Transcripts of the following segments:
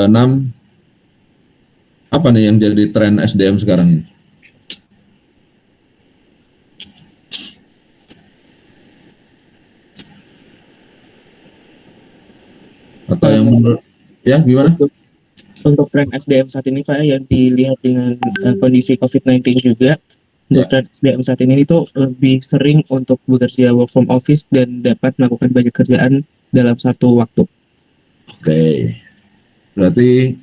keenam, apa nih yang jadi tren SDM sekarang ini? Atau yang menurut, ya gimana? Untuk tren SDM saat ini Pak, yang dilihat dengan kondisi COVID-19 juga, untuk tren SDM saat ini itu lebih sering untuk bekerja work from office dan dapat melakukan banyak kerjaan dalam satu waktu. Oke, berarti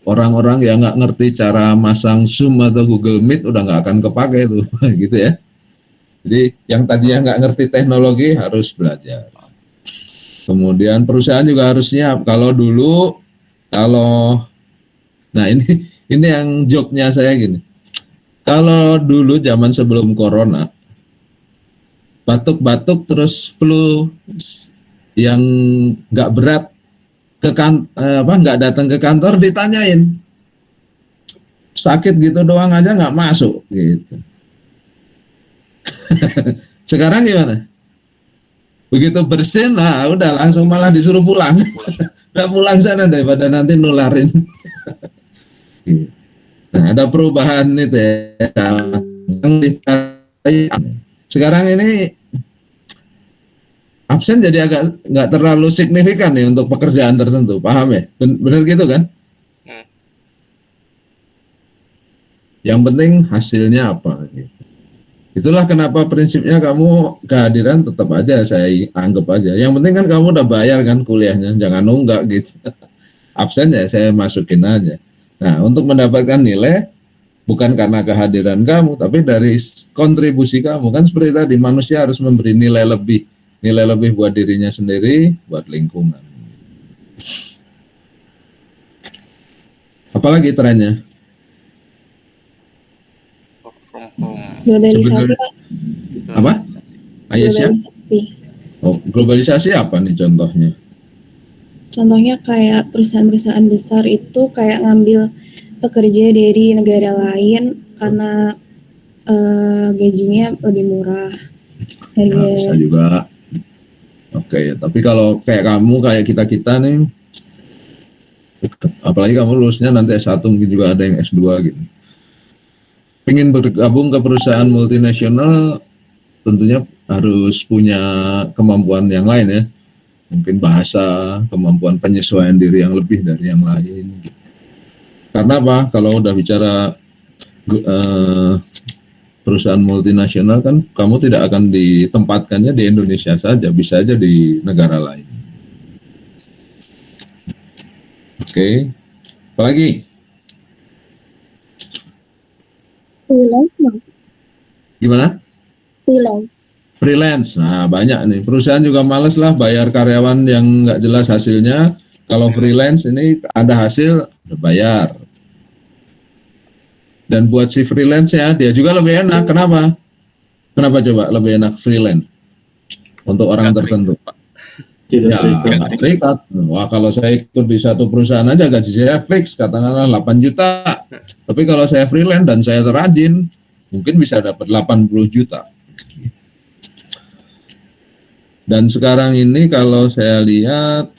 orang-orang yang nggak ngerti cara masang Zoom atau Google Meet udah nggak akan kepake tuh, gitu ya. Jadi yang tadinya nggak ngerti teknologi harus belajar. Kemudian perusahaan juga harus siap. Kalau dulu, nah ini yang joke-nya saya gini. Kalau dulu zaman sebelum corona, batuk-batuk terus flu yang nggak berat nggak datang ke kantor ditanyain, sakit gitu doang aja nggak masuk gitu. Sekarang gimana? Begitu bersin, nah udah langsung malah disuruh pulang. Udah pulang sana daripada nanti nularin. Nah, ada perubahan itu ya. Sekarang ini absen jadi agak nggak terlalu signifikan nih untuk pekerjaan tertentu, paham ya? Bener gitu kan? Yang penting hasilnya apa gitu. Itulah kenapa prinsipnya kamu kehadiran tetap aja saya anggap aja. Yang penting kan kamu udah bayar kan kuliahnya, jangan nunggak gitu. Absen ya saya masukin aja. Nah, untuk mendapatkan nilai bukan karena kehadiran kamu, tapi dari kontribusi kamu. Kan seperti tadi, manusia harus memberi nilai lebih buat dirinya sendiri, buat lingkungan. Apalagi trennya? Globalisasi, Pak. Apa? Aisyah? Globalisasi. Oh, globalisasi apa nih contohnya? Contohnya kayak perusahaan-perusahaan besar itu kayak ngambil pekerja dari negara lain karena gajinya lebih murah. Ya, bisa juga. Oke, tapi kalau kayak kamu, kayak kita nih, apalagi kamu lulusnya nanti S1, mungkin juga ada yang S2 gitu. Pengen bergabung ke perusahaan multinasional, tentunya harus punya kemampuan yang lain ya. Mungkin bahasa, kemampuan penyesuaian diri yang lebih dari yang lain. Gitu. Karena apa? Kalau udah bicara perusahaan multinasional kan, kamu tidak akan ditempatkannya di Indonesia saja, bisa aja di negara lain. Oke, apalagi? Freelance, Gimana? Freelance. Nah, banyak nih. Perusahaan juga males lah bayar karyawan yang nggak jelas hasilnya. Kalau freelance ini ada hasil, udah bayar. Dan buat si freelance ya, dia juga lebih enak. Kenapa? Kenapa coba lebih enak freelance? Untuk orang tertentu. Ya, terikat. Wah, kalau saya ikut di satu perusahaan aja gaji saya fix, katakanlah 8 juta. Tapi kalau saya freelance dan saya terajin, mungkin bisa dapat 80 juta. Dan sekarang ini kalau saya lihat,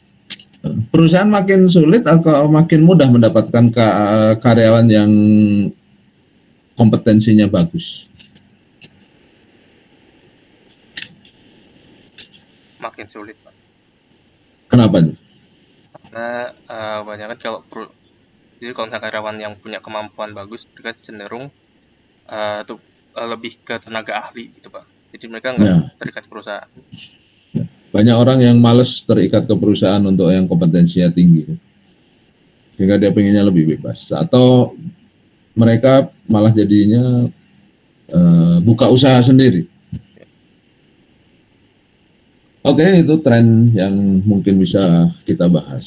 perusahaan makin sulit atau makin mudah mendapatkan karyawan yang kompetensinya bagus? Makin sulit, Pak. Kenapa nih? Karena banyak kan jadi kalau misalnya karyawan yang punya kemampuan bagus, mereka cenderung lebih ke tenaga ahli gitu, Pak. Jadi mereka nggak terikat perusahaan. Banyak orang yang males terikat ke perusahaan untuk yang kompetensinya tinggi, sehingga dia pengennya lebih bebas. Atau mereka malah jadinya buka usaha sendiri. Oke, itu tren yang mungkin bisa kita bahas.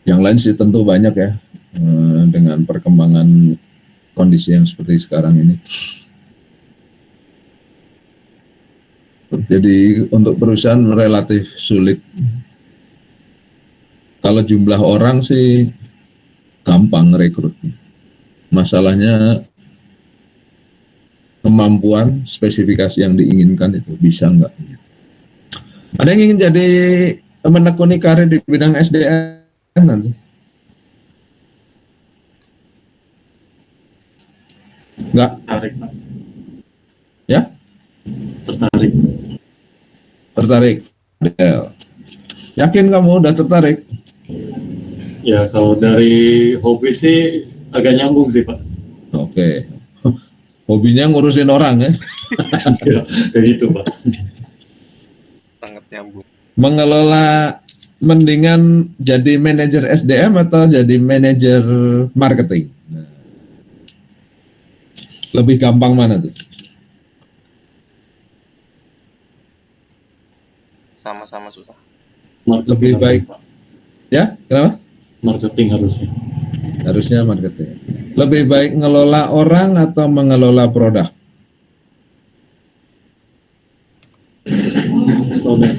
Yang lain sih tentu banyak ya, dengan perkembangan kondisi yang seperti sekarang ini. Jadi untuk perusahaan relatif sulit. Kalau jumlah orang sih gampang rekrut. Masalahnya kemampuan, spesifikasi yang diinginkan itu bisa nggak? Ada yang ingin jadi menekuni karir di bidang SDM nanti? Enggak, Tertarik, Pak. ya? Tertarik. Tertarik. Ya. Yakin kamu udah tertarik? Ya kalau dari hobi sih agak nyambung sih, Pak. Oke. Hobinya ngurusin orang ya. Ya, kayak gitu, Pak. Sangat nyambung. Mengelola, mendingan jadi manajer SDM atau jadi manajer marketing? Nah, lebih gampang mana tuh? Sama-sama susah. Marketing Lebih harusnya, baik. Pak. Ya, kenapa? Marketing harusnya. Harusnya marketing. Lebih baik ngelola orang atau mengelola produk? Produk.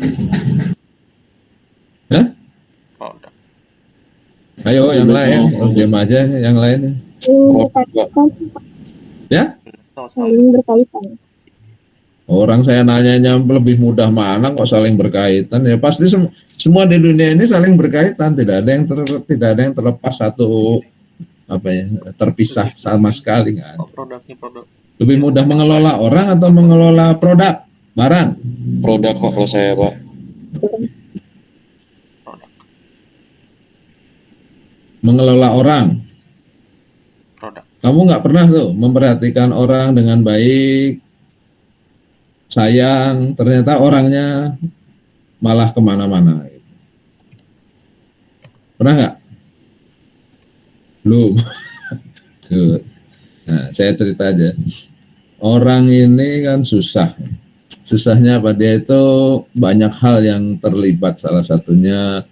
Hah? Produk. Ayo yang lain, diam aja yang lain. Saling berkaitan, Ya? Sama-sama. saling berkaitan. Orang saya nanyanya lebih mudah mana kok saling berkaitan? Ya pasti semua di dunia ini saling berkaitan, tidak ada yang tidak ada yang terlepas satu apa ya, terpisah sama sekali, nggak ada. Oh, produknya produk. Lebih mudah mengelola orang atau mengelola produk barang? Produk Pak kalau saya Pak. Produk. Mengelola orang. Produk. Kamu nggak pernah tuh memperhatikan orang dengan baik, sayang, ternyata orangnya malah kemana-mana. Pernah nggak? Belum. Good. Nah, saya cerita aja. Orang ini kan susah. Susahnya apa? Dia itu banyak hal yang terlibat. Salah satunya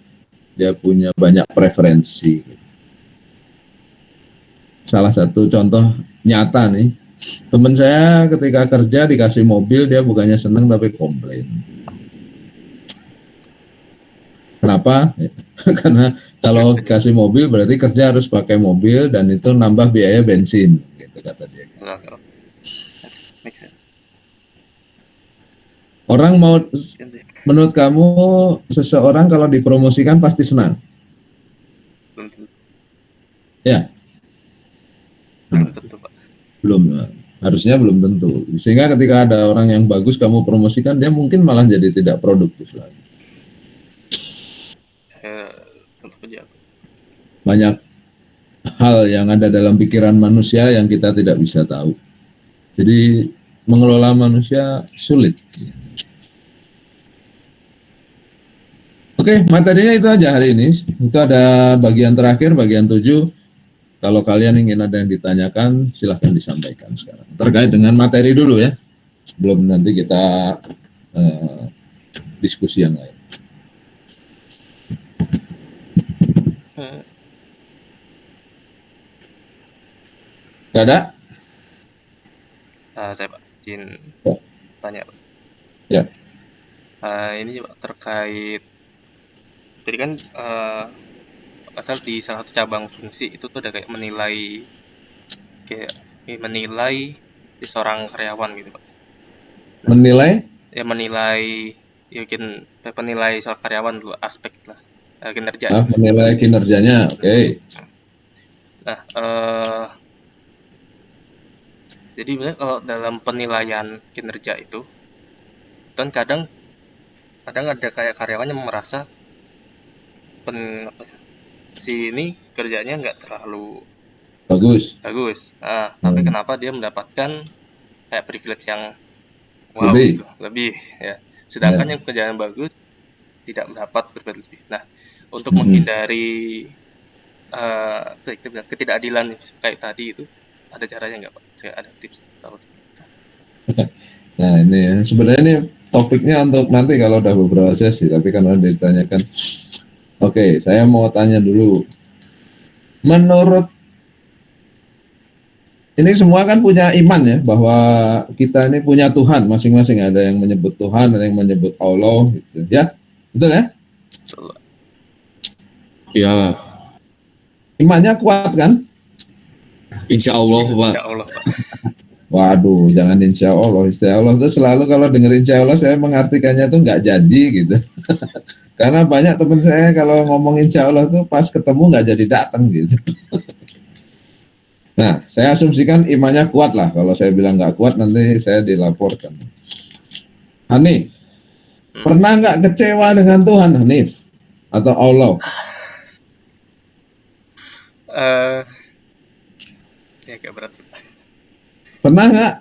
dia punya banyak preferensi. Salah satu contoh nyata nih, teman saya ketika kerja dikasih mobil, dia bukannya senang tapi komplain. Kenapa? Karena kalau kasih mobil berarti kerja harus pakai mobil dan itu nambah biaya bensin, gitu kata dia. Enggak. Make sense. Orang mau, Kan sih. menurut kamu seseorang kalau dipromosikan pasti senang? Belum tentu. Ya, Belum tentu, Pak. belum. Harusnya belum tentu. Sehingga ketika ada orang yang bagus kamu promosikan, dia mungkin malah jadi tidak produktif lagi. Tentu saja. Banyak hal yang ada dalam pikiran manusia yang kita tidak bisa tahu. Jadi mengelola manusia sulit. Oke, materinya itu aja hari ini. Itu ada bagian terakhir, bagian 7. Kalau kalian ingin ada yang ditanyakan, silahkan disampaikan sekarang. Terkait dengan materi dulu ya, sebelum nanti kita diskusi yang lain. Gak ada? Saya Pak, izin Ya. tanya Pak. Ya. Ini Pak terkait, jadi kan asal di salah satu cabang fungsi itu tuh ada kayak menilai di seorang karyawan gitu Pak. Menilai? Ya menilai, ya mungkin penilai seorang karyawan dulu aspek lah kinerja. Menilai kinerjanya, oke. Nah, jadi sebenarnya kalau dalam penilaian kinerja itu, kan kadang ada kayak karyawan yang merasa si ini kerjanya nggak terlalu Bagus. Nah, tapi kenapa dia mendapatkan kayak privilege yang wow Lebih. gitu, lebih ya. Sedangkan yang kerjaan bagus tidak mendapat privilege lebih. Nah, untuk menghindari ketidakadilan kayak tadi itu, ada caranya nggak Pak? Saya ada tips tahu. Nah ini ya, sebenarnya ini topiknya untuk nanti kalau udah beberapa sesi, tapi karena ditanyakan. Oke, saya mau tanya dulu. Menurut, ini semua kan punya iman ya, bahwa kita ini punya Tuhan masing-masing. Ada yang menyebut Tuhan, ada yang menyebut Allah gitu. Ya, betul ya? Betul, Pak. Iyalah. Imannya kuat kan? Insya Allah Pak. Ya Allah Pak. Waduh, jangan insya Allah. Insya Allah itu selalu kalau dengar insya Allah saya mengartikannya tuh nggak jadi gitu. Karena banyak teman saya kalau ngomong insya Allah tuh pas ketemu nggak jadi datang gitu. Nah, saya asumsikan imannya kuat lah. Kalau saya bilang nggak kuat, nanti saya dilaporkan. Hanif, pernah nggak kecewa dengan Tuhan, Hanif? Atau Allah? Eh, ya agak berat sih. Pernah nggak?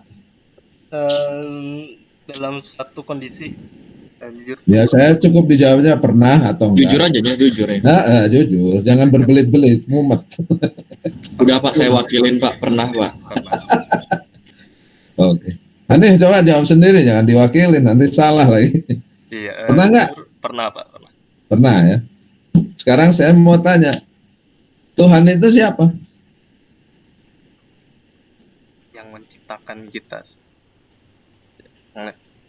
Dalam satu kondisi, jujur. Ya, saya cukup dijawabnya pernah atau enggak. Jujur aja ya, jujur ya. Nah, jujur. Jangan berbelit-belit, mumet. Udah Pak, saya wakilin Pak, pernah Pak. Oke. Hanif, coba jawab sendiri, jangan diwakilin, nanti salah lagi. Iya. Pernah nggak? Jujur, pernah Pak. Pernah. Pernah ya. Sekarang saya mau tanya, Tuhan itu siapa? Yang menciptakan kita.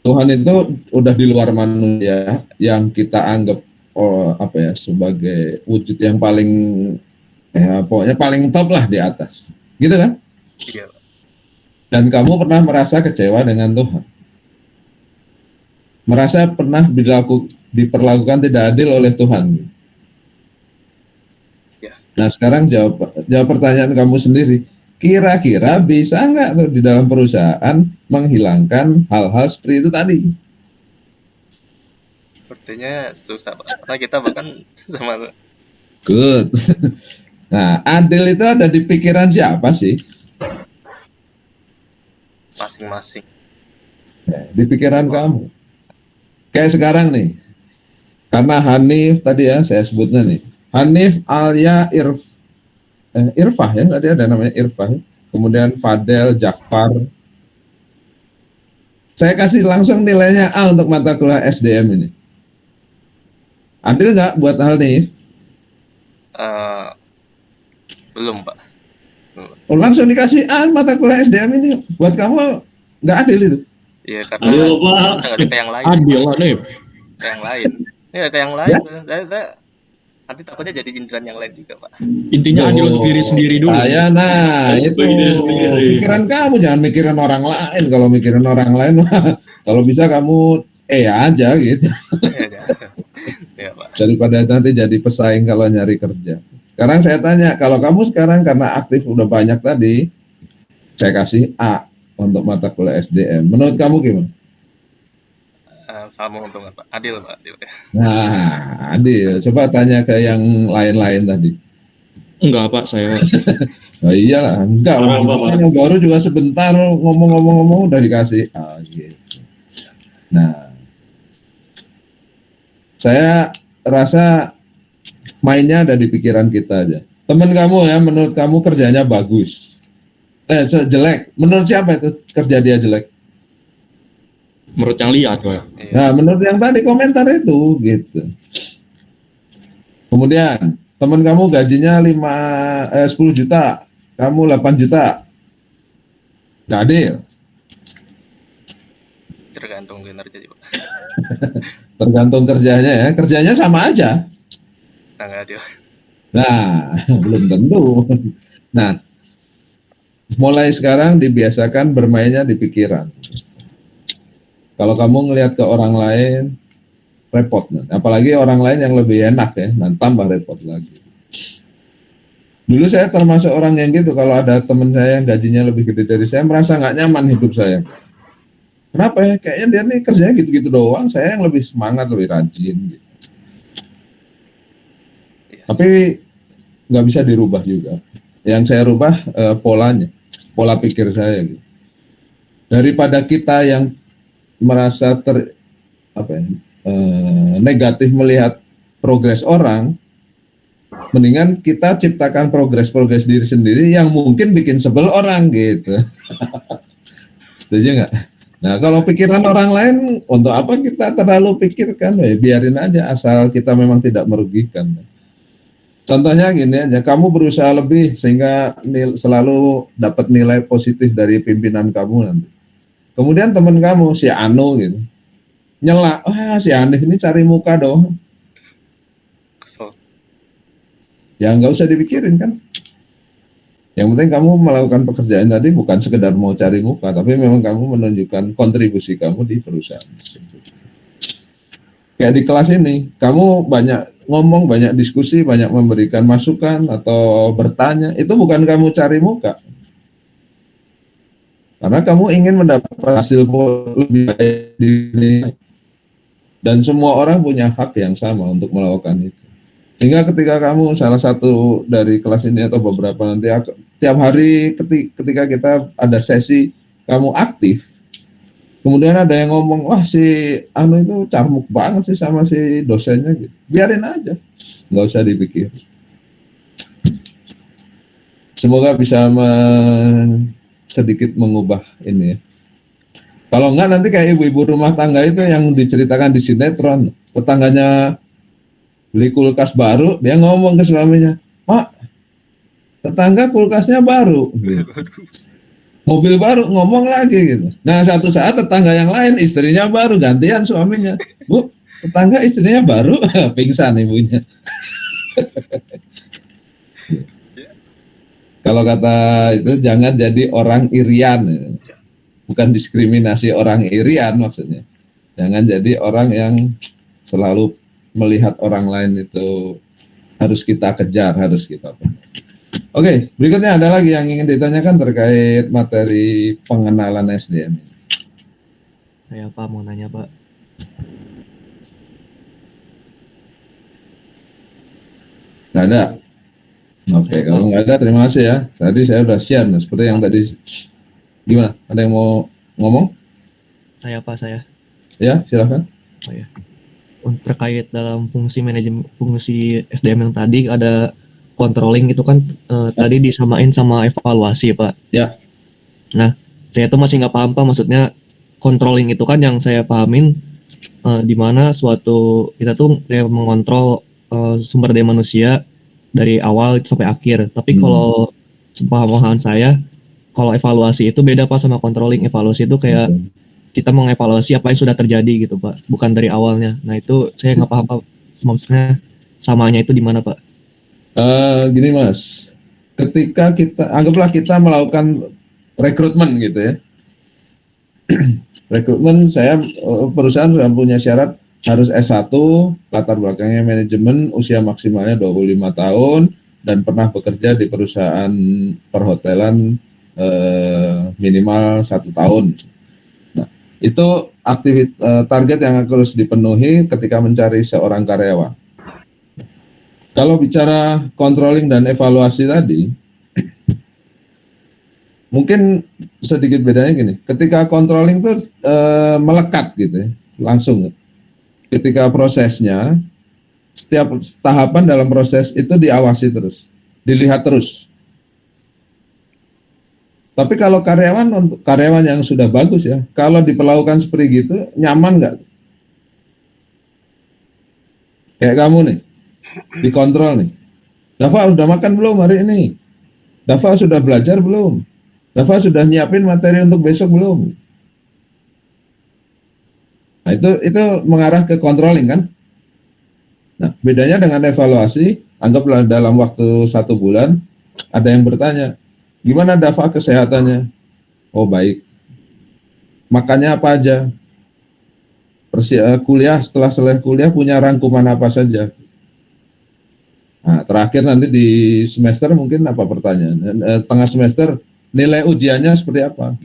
Tuhan itu udah di luar manusia, yang kita anggap sebagai wujud yang paling pokoknya paling top lah di atas, gitu kan? Iya Pak. Dan kamu pernah merasa kecewa dengan Tuhan, merasa pernah diperlakukan tidak adil oleh Tuhan. Ya. Nah, sekarang jawab pertanyaan kamu sendiri. Kira-kira bisa nggak tuh di dalam perusahaan menghilangkan hal-hal seperti itu tadi? Sepertinya susah Pak. Karena kita bahkan sama Good. Nah, adil itu ada di pikiran siapa sih? masing-masing. Di pikiran kamu. Kayak sekarang nih, karena Hanif tadi ya saya sebutnya nih, Hanif Alia Irfah ya, tadi ada namanya Irfah, kemudian Fadel, Jakfar. Saya kasih langsung nilainya A untuk mata kuliah SDM ini. Adil nggak buat Hanif? Belum Pak. Oh, langsung dikasih A mata kuliah SDM ini, buat kamu nggak adil itu? Iya karena Adil, Pak. nggak ada kayak yang lain. Adil lah nih. Kayak yang lain. Ini ada kayak yang lain. Saya nanti takutnya jadi sindiran yang lain juga Pak. Intinya adil untuk diri sendiri dulu. Itu Bagi diri sendiri. pikiran kamu, jangan mikirin orang lain. Kalau mikirin orang lain, kalau bisa kamu aja gitu, Iya Pak. daripada nanti jadi pesaing kalau nyari kerja. Sekarang saya tanya, kalau kamu sekarang karena aktif udah banyak tadi, saya kasih A untuk mata kuliah SDM. Menurut kamu gimana? Sama untuk Pak. Adil Pak. Adil. Nah, adil. Coba tanya ke yang lain-lain tadi. Enggak Pak, saya Pak. Oh iyalah, enggak. Yang baru juga sebentar ngomong-ngomong udah dikasih A gitu. Nah, saya rasa mainnya ada di pikiran kita aja. Teman kamu ya, menurut kamu kerjanya bagus. Jelek. Menurut siapa itu kerja dia jelek? Menurut yang lihat Pak. Iya. Nah, menurut yang tadi komentar itu gitu. Kemudian teman kamu gajinya 10 juta, kamu 8 juta. Nggak adil. Tergantung kinerja Pak. Tergantung kerjanya ya. Kerjanya sama aja. Nah, nggak adil. Nah, belum tentu. Nah, mulai sekarang dibiasakan bermainnya di pikiran. Kalau kamu ngelihat ke orang lain, repot. Apalagi orang lain yang lebih enak ya, dan tambah repot lagi. Dulu saya termasuk orang yang gitu, kalau ada teman saya yang gajinya lebih gede dari saya, merasa nggak nyaman hidup saya. Kenapa ya? Kayaknya dia nih kerjanya gitu-gitu doang, saya yang lebih semangat, lebih rajin. Gitu. Iya. Tapi nggak bisa dirubah juga. Yang saya rubah polanya, pola pikir saya. Gitu. Daripada kita yang merasa negatif melihat progres orang, mendingan kita ciptakan progres diri sendiri yang mungkin bikin sebel orang gitu. Setuju nggak? Nah, kalau pikiran orang lain, untuk apa kita terlalu pikirkan? Ya, biarin aja, asal kita memang tidak merugikan. Contohnya gini aja, kamu berusaha lebih sehingga selalu dapat nilai positif dari pimpinan kamu nanti. Kemudian teman kamu, si Anu gitu, nyela, si Hanif ini cari muka doang. Kesel. Ya nggak usah dipikirin kan. Yang penting kamu melakukan pekerjaan tadi bukan sekedar mau cari muka, tapi memang kamu menunjukkan kontribusi kamu di perusahaan. Kayak di kelas ini, kamu banyak ngomong, banyak diskusi, banyak memberikan masukan atau bertanya, itu bukan kamu cari muka, Karena kamu ingin mendapat hasil lebih baik di dunia. Dan semua orang punya hak yang sama untuk melakukan itu. Sehingga ketika kamu salah satu dari kelas ini atau beberapa nanti, tiap hari ketika kita ada sesi, kamu aktif, kemudian ada yang ngomong, wah si Anu itu carmuk banget sih sama si dosennya, gitu. Biarin aja, nggak usah dipikir. Semoga bisa sedikit mengubah ini ya. Kalau enggak nanti kayak ibu-ibu rumah tangga itu yang diceritakan di sinetron, tetangganya beli kulkas baru, dia ngomong ke suaminya, Pak, tetangga kulkasnya baru, gitu. Mobil baru, ngomong lagi gitu. Nah satu saat tetangga yang lain istrinya baru, gantian suaminya, Bu, tetangga istrinya baru, pingsan ibunya. Kalau kata itu jangan jadi orang irian, bukan diskriminasi orang irian maksudnya. Jangan jadi orang yang selalu melihat orang lain itu harus kita kejar, harus kita. Oke, berikutnya ada lagi yang ingin ditanyakan terkait materi pengenalan SDM. Saya Pak mau nanya Pak. Nggak ada. Oke, kalau nggak ada terima kasih ya. Tadi saya udah share, seperti yang tadi. Gimana? Ada yang mau ngomong? Saya Pak, saya. Ya, silakan. Oh ya. Untuk terkait dalam fungsi manajemen, fungsi SDM yang tadi ada controlling itu kan tadi disamain sama evaluasi Pak. Ya. Nah, saya tuh masih nggak paham Pak, maksudnya controlling itu kan yang saya pahamin di mana suatu kita tuh kayak mengontrol sumber daya manusia dari awal sampai akhir. Tapi kalau sepemahaman saya, kalau evaluasi itu beda Pak sama controlling. Evaluasi itu kayak kita mengevaluasi apa yang sudah terjadi gitu Pak, bukan dari awalnya. Nah itu saya nggak paham Pak, maksudnya samanya itu di mana Pak? Gini Mas, ketika anggaplah kita melakukan rekrutmen gitu ya. Rekrutmen, perusahaan sudah punya syarat harus S1, latar belakangnya manajemen, usia maksimalnya 25 tahun, dan pernah bekerja di perusahaan perhotelan minimal 1 tahun. Nah, itu target yang harus dipenuhi ketika mencari seorang karyawan. Kalau bicara controlling dan evaluasi tadi, mungkin sedikit bedanya gini. Ketika controlling itu melekat gitu ya, langsung. Ketika prosesnya, setiap tahapan dalam proses itu diawasi terus, dilihat terus. Tapi kalau karyawan yang sudah bagus ya, kalau diperlakukan seperti gitu, nyaman nggak? Kayak kamu nih, dikontrol nih. Dava udah makan belum hari ini? Dava sudah belajar belum? Dava sudah nyiapin materi untuk besok belum? Nah, itu mengarah ke controlling kan? Nah, bedanya dengan evaluasi, anggaplah dalam waktu 1 bulan, ada yang bertanya, gimana Dava kesehatannya? Oh baik. Makannya apa aja? Kuliah, setelah selesai kuliah punya rangkuman apa saja? Nah, terakhir nanti di semester mungkin apa pertanyaan? Tengah semester nilai ujiannya seperti apa?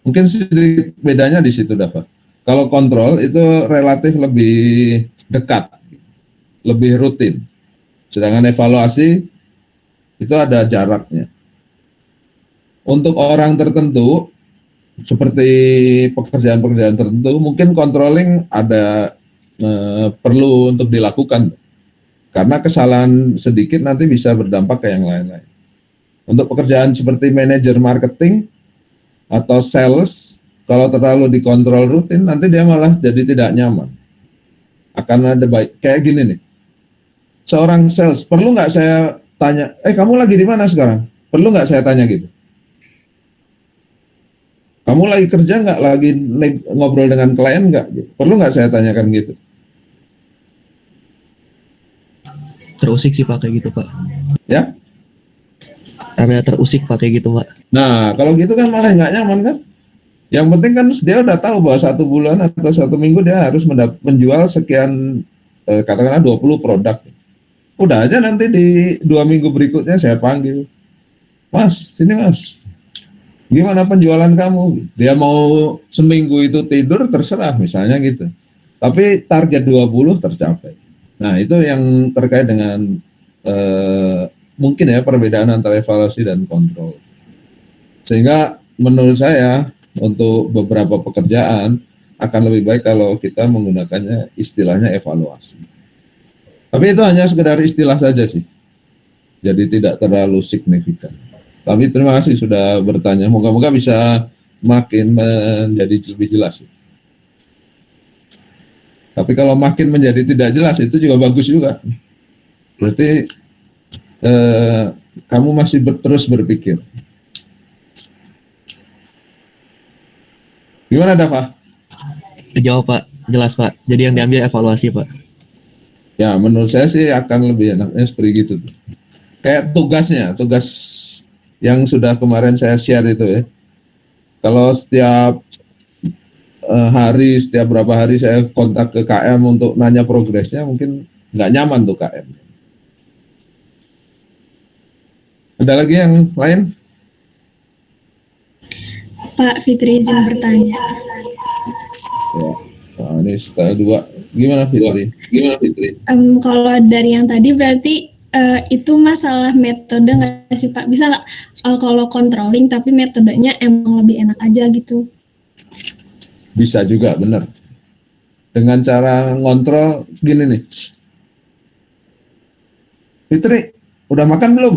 Mungkin sedikit bedanya di situ, Dava. Kalau kontrol itu relatif lebih dekat, lebih rutin. Sedangkan evaluasi itu ada jaraknya. Untuk orang tertentu, seperti pekerjaan-pekerjaan tertentu, mungkin controlling ada perlu untuk dilakukan. Karena kesalahan sedikit nanti bisa berdampak ke yang lain-lain. Untuk pekerjaan seperti manajer marketing atau sales, kalau terlalu dikontrol rutin, nanti dia malah jadi tidak nyaman. Akan ada kayak gini nih. Seorang sales, perlu nggak saya tanya, kamu lagi di mana sekarang? Perlu nggak saya tanya gitu? Kamu lagi kerja nggak? Lagi ngobrol dengan klien nggak? Gitu. Perlu nggak saya tanyakan gitu? Terusik sih Pak kayak gitu Pak. Ya? Ada terusik Pak kayak gitu Pak. Nah, kalau gitu kan malah nggak nyaman kan? Yang penting kan dia udah tahu bahwa 1 bulan atau 1 minggu dia harus menjual sekian, katakanlah 20 produk. Udah aja nanti di 2 minggu berikutnya saya panggil. Mas, sini mas. gimana penjualan kamu? Dia mau seminggu itu tidur terserah misalnya gitu. Tapi target 20 tercapai. Nah, itu yang terkait dengan mungkin ya perbedaan antara evaluasi dan kontrol. Sehingga menurut saya untuk beberapa pekerjaan akan lebih baik kalau kita menggunakannya istilahnya evaluasi. Tapi itu hanya sekedar istilah saja sih. Jadi tidak terlalu signifikan. Tapi terima kasih sudah bertanya. Moga-moga bisa makin menjadi lebih jelas. Tapi kalau makin menjadi tidak jelas itu juga bagus juga. Berarti kamu masih terus berpikir. Gimana Dava? Jawab Pak, jelas Pak. Jadi yang diambil evaluasi Pak. Ya menurut saya sih akan lebih enaknya seperti gitu. Kayak tugas yang sudah kemarin saya share itu ya. Kalau setiap hari, setiap berapa hari saya kontak ke KM untuk nanya progresnya, mungkin nggak nyaman tuh KM. Ada lagi yang lain? Pak Fitri izin bertanya. Ya. Nah, ini setelah 2. Gimana Fitri? Kalau dari yang tadi berarti itu masalah metode nggak sih Pak? Bisa nggak kalau controlling tapi metodenya emang lebih enak aja gitu? Bisa juga, benar. Dengan cara ngontrol gini nih. Fitri, udah makan belum?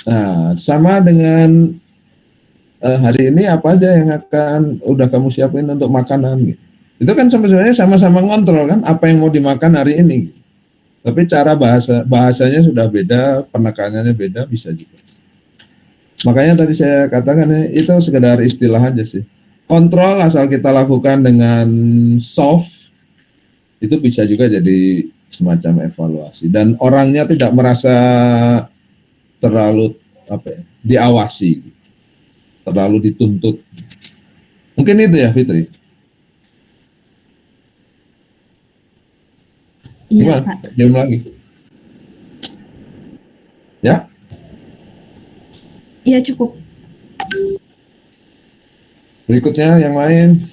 Nah, sama dengan hari ini apa aja yang akan udah kamu siapin untuk makanan gitu. Itu kan sebenarnya sama-sama ngontrol kan apa yang mau dimakan hari ini. Tapi cara bahasanya sudah beda, penekanannya beda, bisa juga. Makanya tadi saya katakan itu sekedar istilah aja sih. Kontrol asal kita lakukan dengan soft, itu bisa juga jadi semacam evaluasi. Dan orangnya tidak merasa terlalu diawasi, terlalu dituntut. Mungkin itu ya Fitri. Iya Gimana? Pak. Jam lagi. Ya? Iya cukup. Berikutnya yang lain.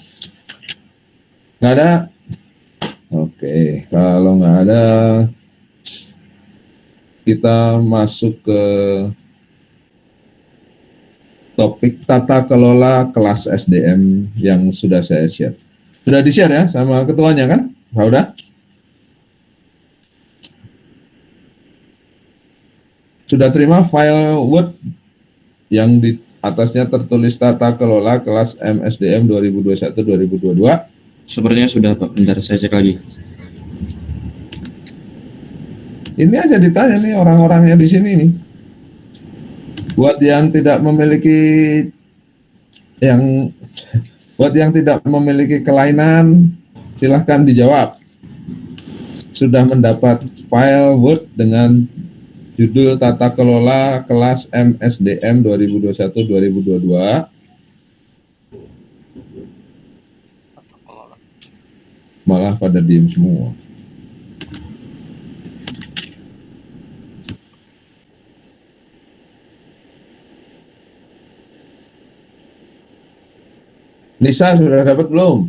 Nggak ada? Oke, kalau nggak ada, kita masuk ke topik tata kelola kelas SDM yang sudah saya share. Sudah di-share ya sama ketuanya kan? Udah? Sudah terima file Word yang di atasnya tertulis tata kelola kelas MSDM 2021-2022? Sepertinya sudah Pak, bentar saya cek lagi. Ini aja ditanya nih orang-orangnya di sini nih. Buat yang tidak memiliki kelainan, silahkan dijawab. Sudah mendapat file Word dengan judul Tata Kelola Kelas MSDM 2021-2022. Malah pada diem semua. Nisa sudah dapat belum?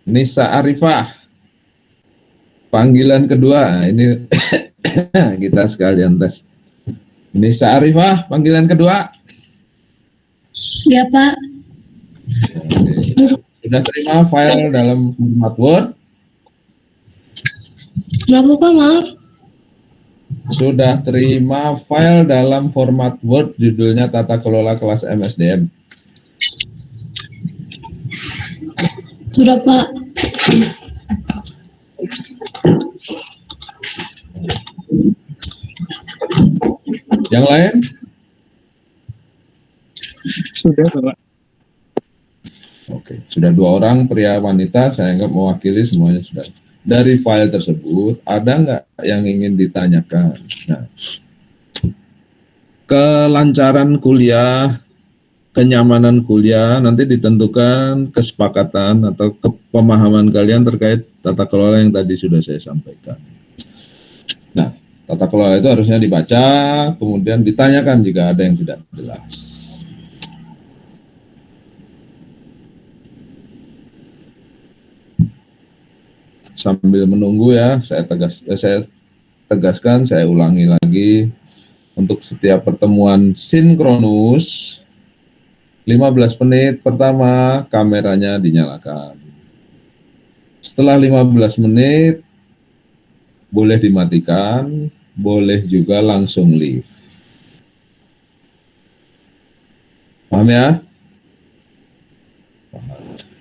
Nisa Arifah. Panggilan kedua, nah, ini kita sekalian tes. Nisa Arifah, panggilan kedua. Iya Pak. Sudah terima file dalam format Word? Kenapa Pak, maaf? Sudah terima file dalam format Word, judulnya Tata Kelola Kelas MSDM? Sudah Pak. Yang lain? Sudah Pak. Oke, sudah 2 orang pria wanita, saya anggap mewakili semuanya sudah. Dari file tersebut, ada nggak yang ingin ditanyakan? Nah, kelancaran kuliah, kenyamanan kuliah, nanti ditentukan kesepakatan atau pemahaman kalian terkait tata kelola yang tadi sudah saya sampaikan. Nah, Tata kelola itu harusnya dibaca, kemudian ditanyakan jika ada yang tidak jelas. Sambil menunggu ya, saya tegaskan, saya ulangi lagi, untuk setiap pertemuan sinkronus 15 menit pertama kameranya dinyalakan. Setelah 15 menit boleh dimatikan, boleh juga langsung leave. Paham ya?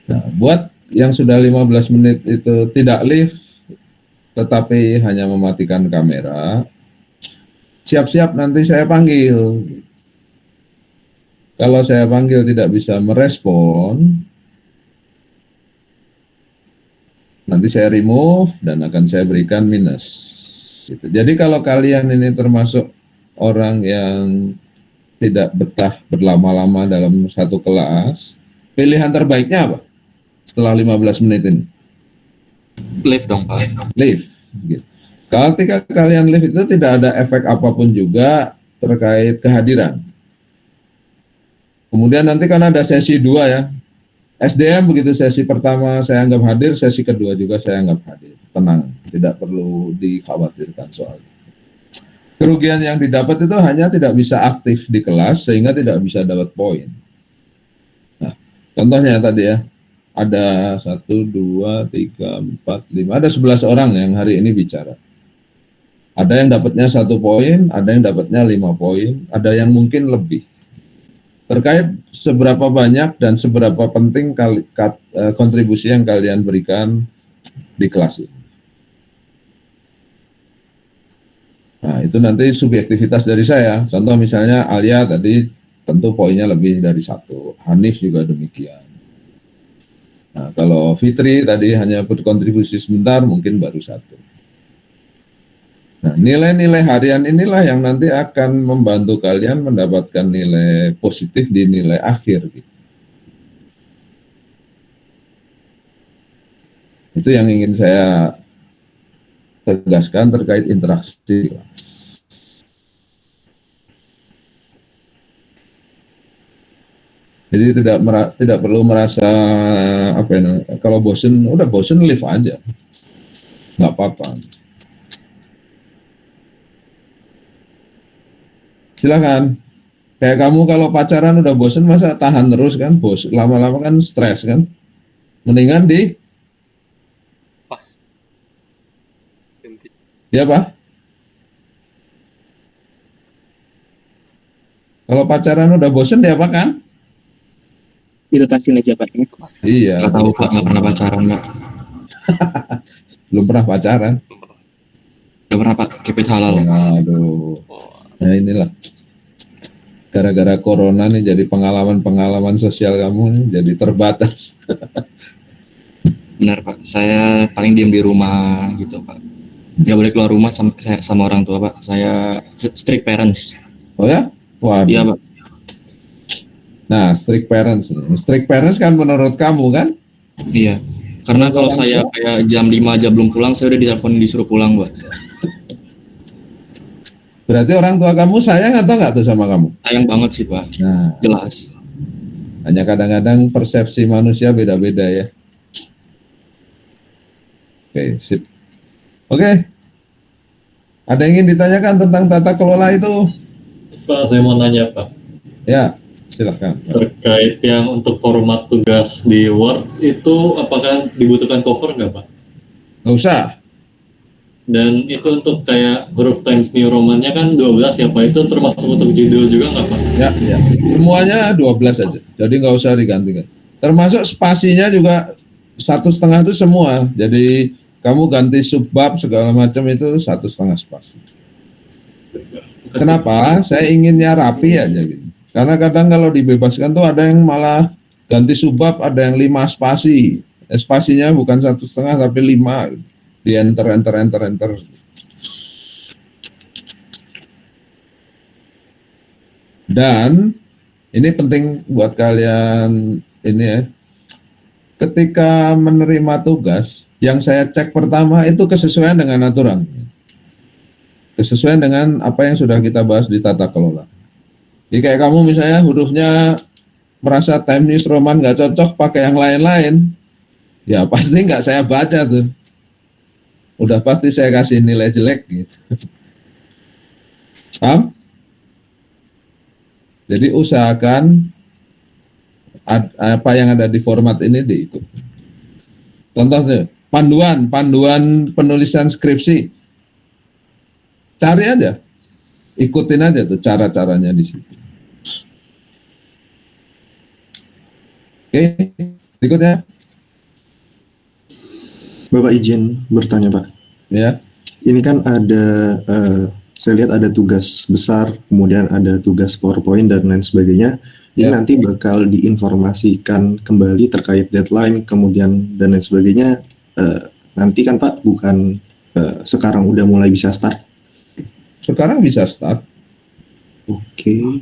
Nah, buat yang sudah 15 menit itu tidak leave tetapi hanya mematikan kamera, siap-siap nanti saya panggil. Kalau saya panggil tidak bisa merespon, nanti saya remove dan akan saya berikan minus. Gitu. Jadi kalau kalian ini termasuk orang yang tidak betah berlama-lama dalam satu kelas, pilihan terbaiknya apa? Setelah 15 menit ini? Live dong Pak. Leave. Gitu. Kalau ketika kalian leave itu tidak ada efek apapun juga terkait kehadiran. Kemudian nanti kan ada sesi 2 ya. SDM begitu sesi pertama saya anggap hadir, sesi kedua juga saya anggap hadir. Tenang, tidak perlu dikhawatirkan soal itu. Kerugian yang didapat itu hanya tidak bisa aktif di kelas sehingga tidak bisa dapat poin. Nah, contohnya tadi ya, ada 1, 2, 3, 4, 5, ada 11 orang yang hari ini bicara. Ada yang dapatnya 1 poin, ada yang dapatnya 5 poin, ada yang mungkin lebih. Terkait seberapa banyak dan seberapa penting kontribusi yang kalian berikan di kelas ini. Nah, itu nanti subjektivitas dari saya. Contoh misalnya Alia tadi tentu poinnya lebih dari 1, Hanif juga demikian. Nah, kalau Fitri tadi hanya berkontribusi sebentar, mungkin baru 1. Nah, nilai-nilai harian inilah yang nanti akan membantu kalian mendapatkan nilai positif di nilai akhir. Gitu. Itu yang ingin saya tegaskan terkait interaksi kelas. Jadi tidak perlu merasa apa ya, kalau bosen, udah bosen leave aja, nggak apa-apa. Silakan. Kayak kamu kalau pacaran udah bosen masa tahan terus kan? Lama-lama kan stres kan? Mendingan ya Pak? Kalau pacaran udah bosen dia apa kan? Dilepasin aja Pak. Iya. Nggak tahu Pak, nggak pernah pacaran Pak. Belum pernah pacaran? Nggak pernah Pak, keep it halal. Aduh. Nah inilah. Gara-gara corona nih jadi pengalaman sosial kamu nih jadi terbatas. Benar Pak, saya paling diem di rumah gitu Pak. Nggak boleh keluar rumah sama orang tua Pak. Saya strict parents. Oh ya? Waduh. Iya Pak. Nah, strict parents. Strict parents kan menurut kamu kan? Iya. Karena kalau saya kayak jam 5 aja belum pulang, saya udah ditelepon disuruh pulang Pak. Berarti orang tua kamu sayang atau nggak tuh sama kamu? Sayang banget sih Pak. Nah, Jelas. hanya kadang-kadang persepsi manusia beda-beda ya. Oke, sip. Oke. Ada yang ingin ditanyakan tentang tata kelola itu? Pak, saya mau nanya Pak. Ya, silahkan. Terkait yang untuk format tugas di Word itu apakah dibutuhkan cover nggak Pak? Nggak usah. Dan itu untuk kayak huruf Times New Roman-nya kan 12 ya Pak, itu termasuk untuk judul juga nggak Pak? Ya. Semuanya 12 aja. Jadi nggak usah digantikan. Termasuk spasinya juga 1,5 itu semua. Jadi kamu ganti subbab segala macam itu 1,5 spasi. Kenapa? Saya inginnya rapi aja gitu. Karena kadang kalau dibebaskan tuh ada yang malah ganti subbab, ada yang 5 spasi. Spasinya bukan 1,5 tapi 5. Gitu. Di enter. Dan ini penting buat kalian ini ya. Ketika menerima tugas, yang saya cek pertama itu kesesuaian dengan aturan. Sesuai dengan apa yang sudah kita bahas di tata kelola. Jadi kayak kamu misalnya hurufnya merasa Times New Roman nggak cocok pakai yang lain-lain, ya pasti nggak saya baca tuh. Udah pasti saya kasih nilai jelek gitu. Paham? Jadi usahakan apa yang ada di format ini diikut. Contohnya panduan penulisan skripsi. Cari aja, ikutin aja tuh cara-caranya di situ. Oke, berikutnya. Bapak izin bertanya, Pak. Ya, Ini kan ada, saya lihat ada tugas besar, kemudian ada tugas PowerPoint dan lain sebagainya. Ini Ya. nanti bakal diinformasikan kembali terkait deadline, kemudian dan lain sebagainya. Nanti kan Pak, bukan sekarang udah mulai bisa start. sekarang bisa start. Oke.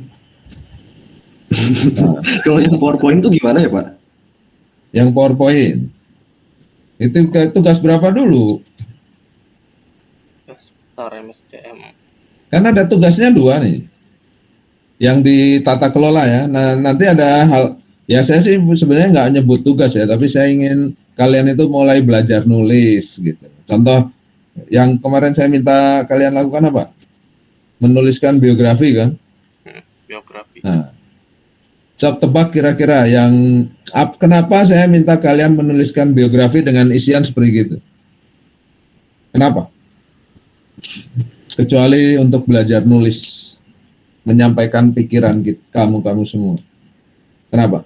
Nah, Kalau yang PowerPoint itu gimana ya Pak? yang PowerPoint itu tugas berapa dulu? Sebentar MSDM. Kan ada tugasnya 2 nih, yang di tata kelola ya. Nah nanti ada hal, ya saya sih sebenarnya nggak nyebut tugas ya, tapi saya ingin kalian itu mulai belajar nulis gitu. Contoh yang kemarin saya minta kalian lakukan apa? Menuliskan biografi kan. Biografi. Nah, coba tebak kira-kira yang kenapa saya minta kalian menuliskan biografi dengan isian seperti gitu? Kenapa? Kecuali untuk belajar nulis, menyampaikan pikiran kamu semua. Kenapa?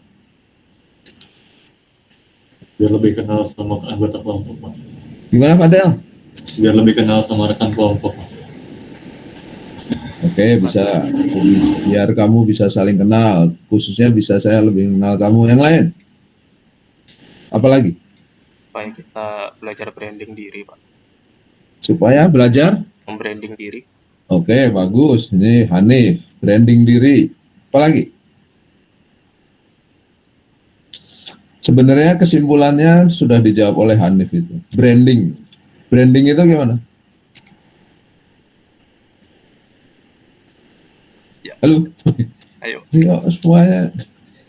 Biar lebih kenal sama anggota kelompok, Pak. Gimana Fadel? Biar lebih kenal sama rekan kelompok, Pak. Oke, bisa. Biar kamu bisa saling kenal, khususnya bisa saya lebih kenal kamu. Yang lain? Apalagi? Supaya kita belajar branding diri, Pak. Supaya belajar? Membranding diri. Oke, bagus. Ini Hanif, branding diri. Apalagi? Sebenarnya kesimpulannya sudah dijawab oleh Hanif itu. Branding. Branding itu gimana? Ya. Halo? Ayo. Ya, semuanya.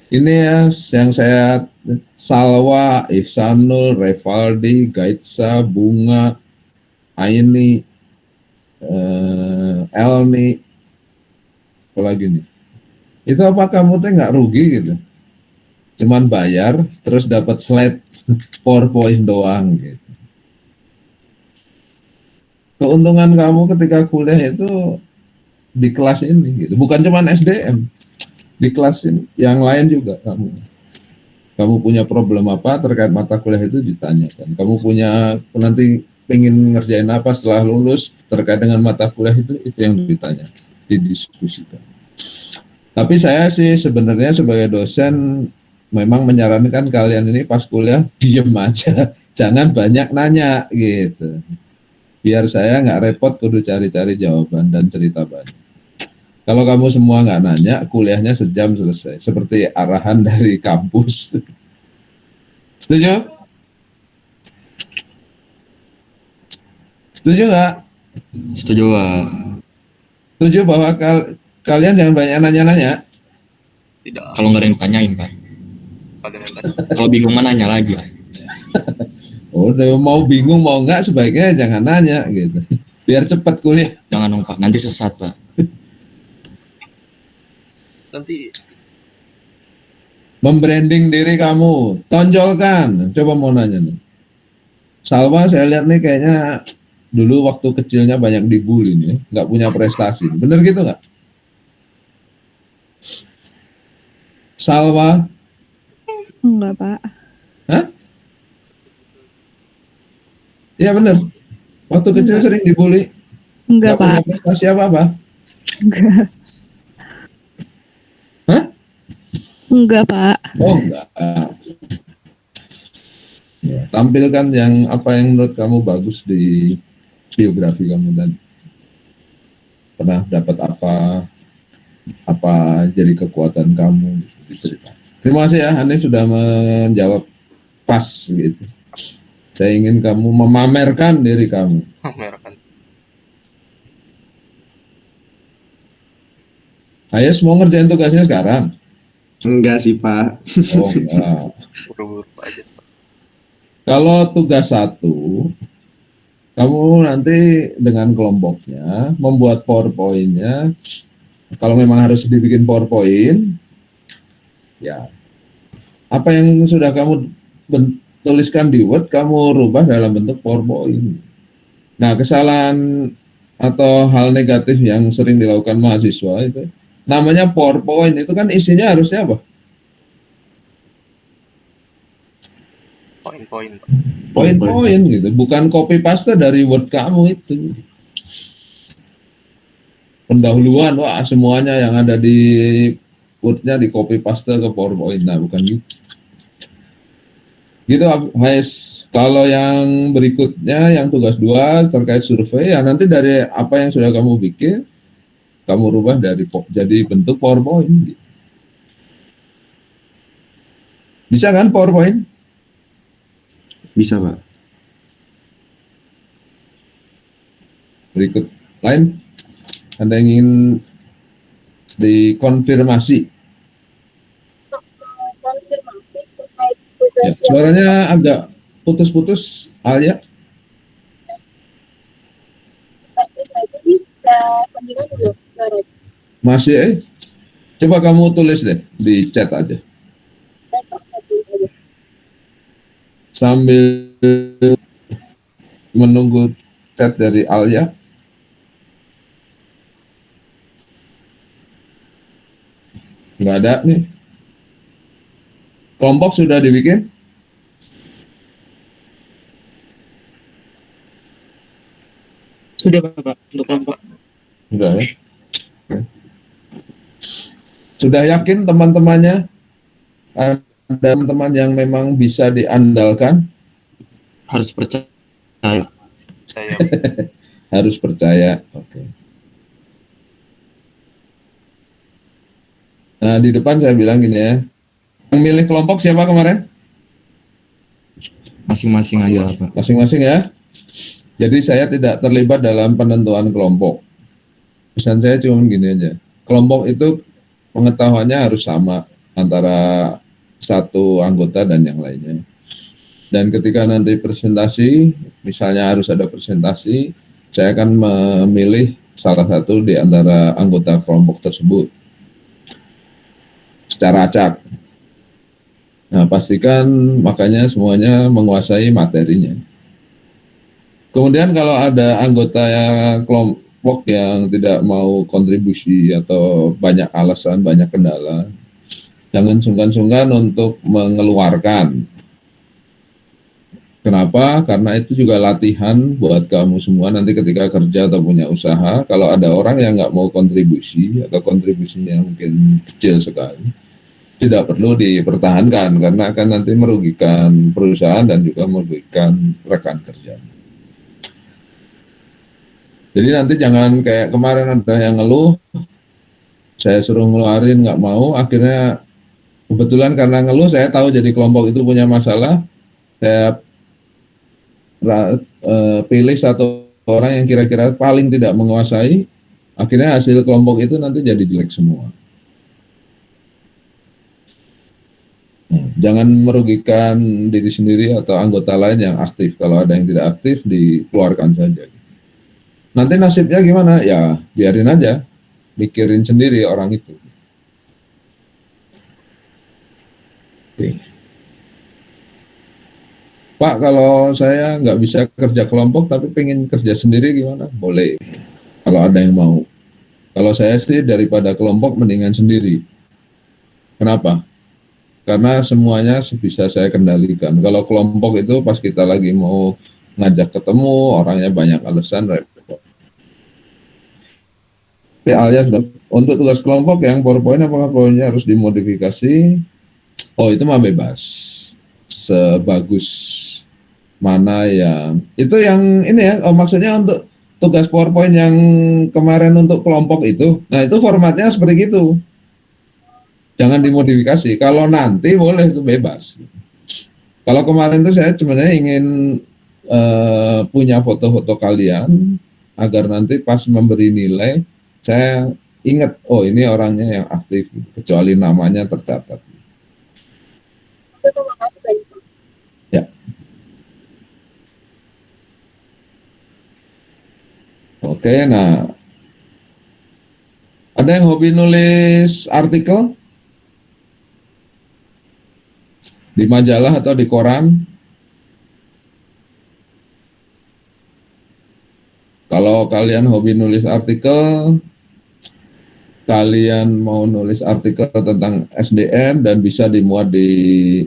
Ini ya yang saya Salwa, Ihsanul, Revaldi, Gaitsa, Bunga, Aini, Elni, apalagi nih. Itu apa kamu teh nggak rugi gitu? Cuman bayar terus dapat slide PowerPoint doang gitu. Keuntungan kamu ketika kuliah itu di kelas ini gitu. Bukan cuman SDM. Di kelas ini yang lain juga kamu punya problem apa terkait mata kuliah itu ditanyakan. Kamu punya nanti pengen ngerjain apa setelah lulus terkait dengan mata kuliah itu yang ditanya, didiskusikan. Tapi saya sih sebenarnya sebagai dosen memang menyarankan kalian ini pas kuliah diem aja, jangan banyak nanya gitu. Biar saya nggak repot kudu cari-cari jawaban dan cerita banyak. Kalau kamu semua nggak nanya, kuliahnya sejam selesai, seperti arahan dari kampus. Setuju? Setuju nggak? Setuju, Pak. Setuju bahwa kalian jangan banyak nanya-nanya. Tidak. Kalau nggak ada yang tanyain, Pak. Kalau bingung mah nanya lagi. Udah mau bingung mau nggak sebaiknya jangan nanya gitu. Biar cepat kuliah. Jangan dong, Pak. Nanti sesat, Pak. Nanti Membranding diri kamu, tonjolkan. Coba mau nanya nih. Salwa saya lihat nih kayaknya dulu waktu kecilnya banyak dibully nih, nggak punya prestasi. Bener gitu nggak? Salwa? Enggak, Pak. Hah? Iya bener. Waktu kecil sering dibully. Enggak, Nggak punya Pak. prestasi apa-apa. Enggak. Hah? Enggak, Pak. Oh enggak. Ya, tampilkan yang apa yang menurut kamu bagus di biografi kamu dan pernah dapat apa jadi kekuatan kamu diceritakan. Terima kasih ya Hanif sudah menjawab pas gitu. Saya ingin kamu memamerkan diri kamu. pamerkan. Hayes mau ngerjain tugasnya sekarang? Enggak sih Pak. Oh enggak. Buru-buru aja. Kalau tugas 1, kamu nanti dengan kelompoknya membuat PowerPoint-nya. Kalau memang harus dibikin PowerPoint, ya apa yang sudah kamu tuliskan di Word, kamu rubah dalam bentuk PowerPoint. Nah, kesalahan atau hal negatif yang sering dilakukan mahasiswa itu, namanya PowerPoint, itu kan isinya harusnya apa? Poin-poin. Poin-poin gitu, bukan copy paste dari Word kamu itu. Pendahuluan, wah semuanya yang ada di Word-nya di copy paste ke PowerPoint. Nah, bukan gitu. Gitu, Hayes. Kalau yang berikutnya, yang tugas 2 terkait survei, ya nanti dari apa yang sudah kamu bikin, kamu rubah jadi bentuk PowerPoint. Bisa kan PowerPoint? Bisa Pak. Berikut lain, ada yang ingin dikonfirmasi? Konfirmasi terkait Ya, tugas suaranya agak putus-putus, Alia. yang bisa jadi pendidikan dulu. Masih, coba kamu tulis deh di chat aja. Sambil menunggu chat dari Alia. Nggak ada nih. Kelompok sudah dibikin? Sudah Bapak untuk kelompok. Sudah ya. Oke. Sudah yakin teman-temannya? Ada teman-teman yang memang bisa diandalkan? Harus percaya. Saya Harus percaya. Oke. Nah, di depan saya bilang gini ya. Yang milih kelompok siapa kemarin? Masing-masing aja lah Pak. Masing-masing ya. Jadi saya tidak terlibat dalam penentuan kelompok. Pesan saya cuma gini aja. Kelompok itu pengetahuannya harus sama antara satu anggota dan yang lainnya. Dan ketika nanti presentasi, misalnya harus ada presentasi, saya akan memilih salah satu di antara anggota kelompok tersebut secara acak. Nah, pastikan makanya semuanya menguasai materinya. Kemudian kalau ada anggota kelompok yang tidak mau kontribusi atau banyak alasan, banyak kendala, jangan sungkan-sungkan untuk mengeluarkan. Kenapa? Karena itu juga latihan buat kamu semua nanti ketika kerja atau punya usaha. Kalau ada orang yang nggak mau kontribusi atau kontribusinya mungkin kecil sekali, tidak perlu dipertahankan karena akan nanti merugikan perusahaan dan juga merugikan rekan kerja. Jadi nanti jangan kayak kemarin ada yang ngeluh, saya suruh ngeluarin nggak mau, akhirnya kebetulan karena ngeluh saya tahu jadi kelompok itu punya masalah, saya pilih satu orang yang kira-kira paling tidak menguasai, akhirnya hasil kelompok itu nanti jadi jelek semua. Jangan merugikan diri sendiri atau anggota lain yang aktif. Kalau ada yang tidak aktif, dikeluarkan saja. Nanti nasibnya gimana? Ya, biarin aja. Mikirin sendiri orang itu. Oke. Pak, kalau saya nggak bisa kerja kelompok, tapi pengen kerja sendiri gimana? Boleh. Kalau ada yang mau. Kalau saya sih daripada kelompok, mendingan sendiri. Kenapa? Karena semuanya bisa saya kendalikan. Kalau kelompok itu pas kita lagi mau ngajak ketemu, orangnya banyak alasan, repot. Alia sudah. Untuk tugas kelompok yang PowerPoint, apakah PowerPoint-nya harus dimodifikasi? Oh, itu mah bebas. Sebagus mana yang... Itu yang ini ya, maksudnya untuk tugas PowerPoint yang kemarin untuk kelompok itu. Nah, itu formatnya seperti itu. Jangan dimodifikasi. Kalau nanti boleh, itu bebas. Kalau kemarin itu saya sebenarnya ingin punya foto-foto kalian agar nanti pas memberi nilai saya ingat, oh ini orangnya yang aktif, kecuali namanya tercatat. Oke, terima kasih banyak. Ya. Oke, nah ada yang hobi nulis artikel di majalah atau di koran? Kalau kalian hobi nulis artikel, kalian mau nulis artikel tentang SDM dan bisa dimuat di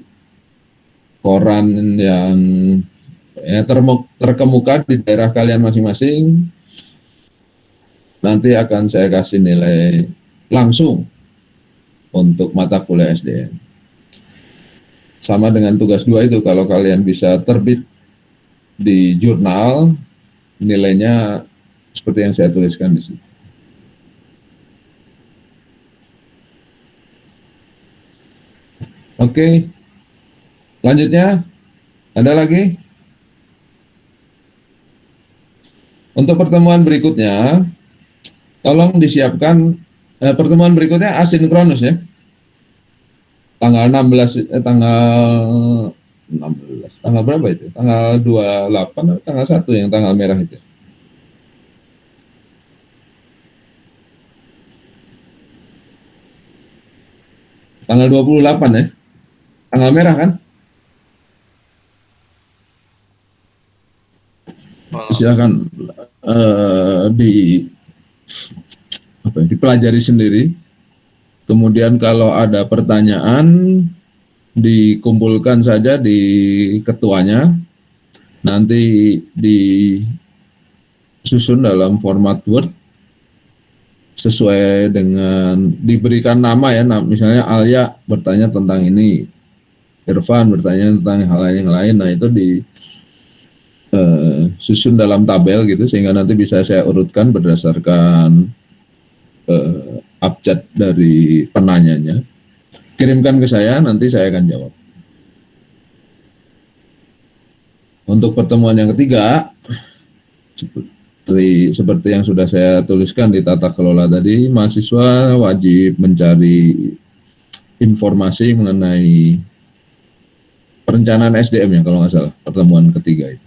koran yang ya, terkemuka di daerah kalian masing-masing, nanti akan saya kasih nilai langsung untuk mata kuliah SDM. Sama dengan tugas 2 itu, kalau kalian bisa terbit di jurnal, nilainya seperti yang saya tuliskan di situ. Oke, lanjutnya ada lagi? Untuk pertemuan berikutnya, tolong disiapkan pertemuan berikutnya asinkronus ya. Tanggal 16 tanggal berapa itu? Tanggal 28 atau tanggal 1 yang tanggal merah itu? Tanggal 28 ya? Tanggal merah kan? Silakan dipelajari sendiri. Kemudian kalau ada pertanyaan, dikumpulkan saja di ketuanya, nanti disusun dalam format Word sesuai dengan diberikan nama ya, misalnya Alia bertanya tentang ini, Irfan bertanya tentang hal yang lain, nah itu disusun dalam tabel gitu, sehingga nanti bisa saya urutkan berdasarkan abjad dari penanyanya. Kirimkan ke saya, nanti saya akan jawab. Untuk pertemuan yang ketiga, seperti yang sudah saya tuliskan di tata kelola tadi, mahasiswa wajib mencari informasi mengenai perencanaan SDM ya, kalau nggak salah, pertemuan ketiga itu.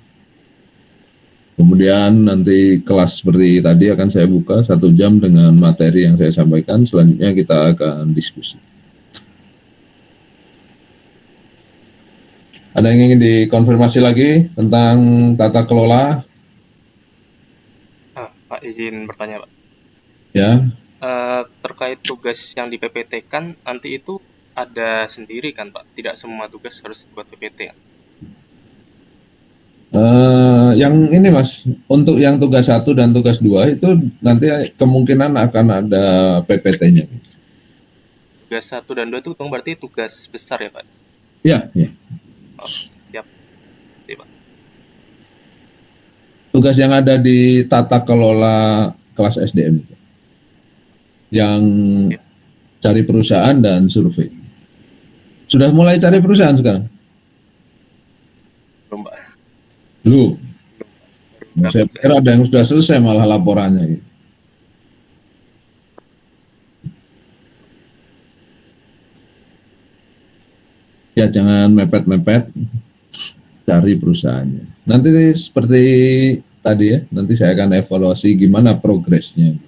Kemudian nanti kelas seperti tadi akan saya buka 1 jam dengan materi yang saya sampaikan, selanjutnya kita akan diskusi. Ada yang ingin dikonfirmasi lagi tentang tata kelola? Pak izin bertanya Pak. Ya. Terkait tugas yang di PPT kan nanti itu ada sendiri kan Pak? Tidak semua tugas harus buat PPT kan? Yang ini Mas, untuk yang tugas 1 dan tugas 2 itu nanti kemungkinan akan ada PPT-nya. Tugas 1 dan 2 itu berarti tugas besar ya Pak? Ya, ya. Oh, siap. Siap Pak. Tugas yang ada di tata kelola kelas SDM itu, yang cari perusahaan dan survei. Sudah mulai cari perusahaan sekarang? Belum Pak. Belum. Saya pikir ada yang sudah selesai malah laporannya. Gitu. Ya jangan mepet-mepet, cari perusahaannya. Nanti seperti tadi ya, nanti saya akan evaluasi gimana progresnya.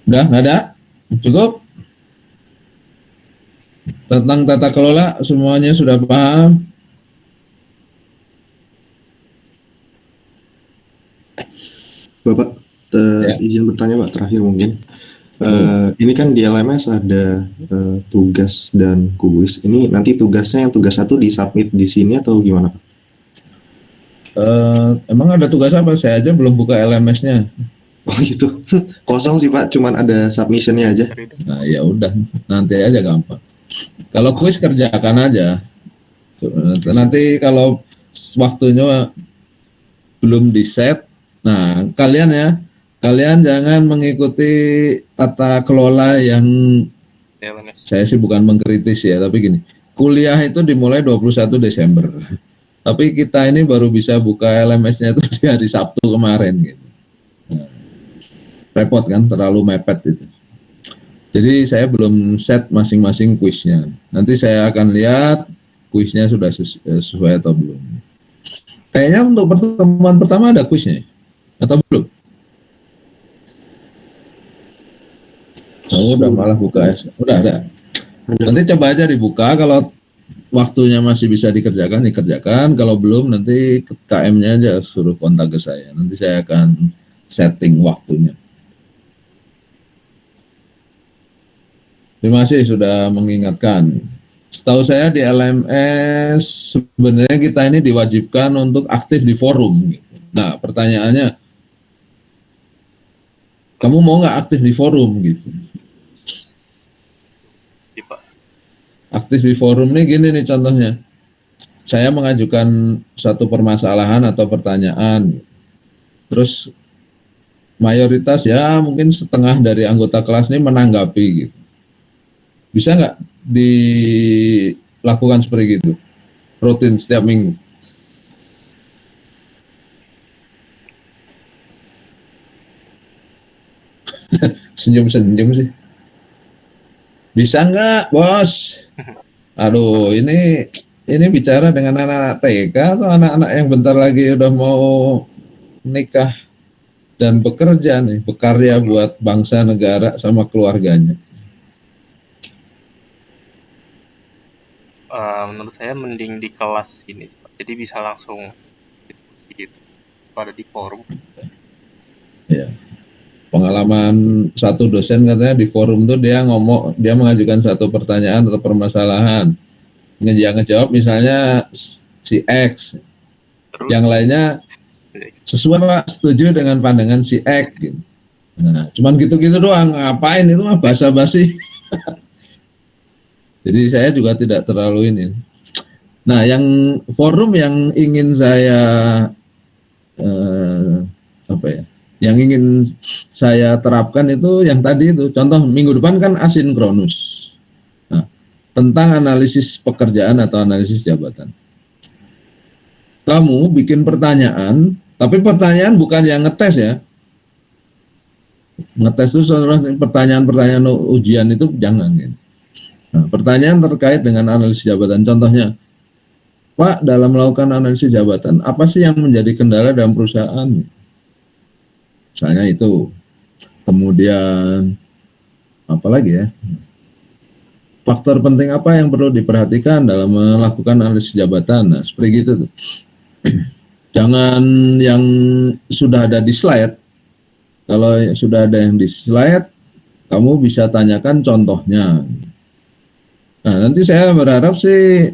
Udah, nggak ada? Cukup? Tentang tata kelola semuanya sudah paham? Bapak, izin bertanya Pak, terakhir mungkin. Ini kan di LMS ada tugas dan kuis. Ini nanti tugasnya yang tugas 1 disubmit di sini atau gimana Pak? Emang ada tugas apa? Saya aja belum buka LMS-nya. Oh gitu, kosong sih Pak, cuman ada submission-nya aja. Nah ya udah, nanti aja gampang. Kalau kuis kerjakan aja. Nanti kalau waktunya belum di set, nah kalian jangan mengikuti tata kelola yang saya sih bukan mengkritis ya, tapi gini, kuliah itu dimulai 21 Desember. Tapi kita ini baru bisa buka LMS-nya itu di hari Sabtu kemarin gitu. Nah, repot kan, terlalu mepet itu. Jadi saya belum set masing-masing kuisnya. Nanti saya akan lihat kuisnya sudah sesuai atau belum. Kayaknya untuk pertemuan pertama ada kuisnya atau belum? Oh, udah malah buka ya. Udah ada. Nanti coba aja dibuka, kalau waktunya masih bisa dikerjakan. Kalau belum nanti KM-nya aja suruh kontak ke saya. Nanti saya akan setting waktunya. Terima kasih sudah mengingatkan. Setahu saya di LMS sebenarnya kita ini diwajibkan untuk aktif di forum. Nah, pertanyaannya, kamu mau nggak aktif di forum gitu? Aktif di forum nih gini nih contohnya. Saya mengajukan satu permasalahan atau pertanyaan, terus mayoritas ya mungkin setengah dari anggota kelas ini menanggapi gitu. Bisa nggak dilakukan seperti itu, rutin setiap minggu? Senyum-senyum sih. Bisa nggak, bos? Aduh, ini bicara dengan anak-anak TK atau anak-anak yang bentar lagi udah mau nikah dan bekerja nih, berkarya buat bangsa, negara, sama keluarganya. Menurut saya mending di kelas ini, jadi bisa langsung diskusi gitu pada di forum. Ya. Pengalaman satu dosen katanya di forum tuh dia mengajukan satu pertanyaan atau permasalahan, ngejawab misalnya si X, yang lainnya sesuai Pak, setuju dengan pandangan si X gitu. Nah, cuman gitu-gitu doang, ngapain itu mah basa-basi. Jadi saya juga tidak terlalu ini. Nah, yang forum yang ingin saya yang ingin saya terapkan itu yang tadi itu, contoh minggu depan kan asinkronus. Nah, tentang analisis pekerjaan atau analisis jabatan. Kamu bikin pertanyaan, tapi pertanyaan bukan yang ngetes ya. Ngetes itu pertanyaan-pertanyaan ujian itu jangan. Gitu. Nah, pertanyaan terkait dengan analisis jabatan, contohnya, Pak, dalam melakukan analisis jabatan, apa sih yang menjadi kendala dalam perusahaan? Misalnya itu. Kemudian apa lagi ya? Faktor penting apa yang perlu diperhatikan dalam melakukan analisis jabatan? Nah, seperti gitu tuh. Jangan yang sudah ada di slide. Kalau sudah ada yang di slide, kamu bisa tanyakan contohnya. Nah, nanti saya berharap sih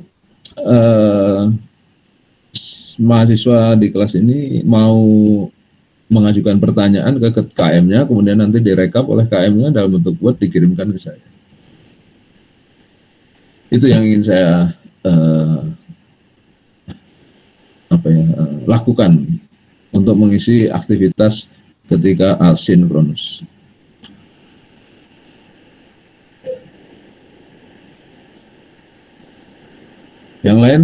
mahasiswa di kelas ini mau mengajukan pertanyaan ke KM-nya, kemudian nanti direkap oleh KM-nya dalam bentuk Word dikirimkan ke saya. Itu yang ingin saya lakukan untuk mengisi aktivitas ketika asinkronus. Yang lain?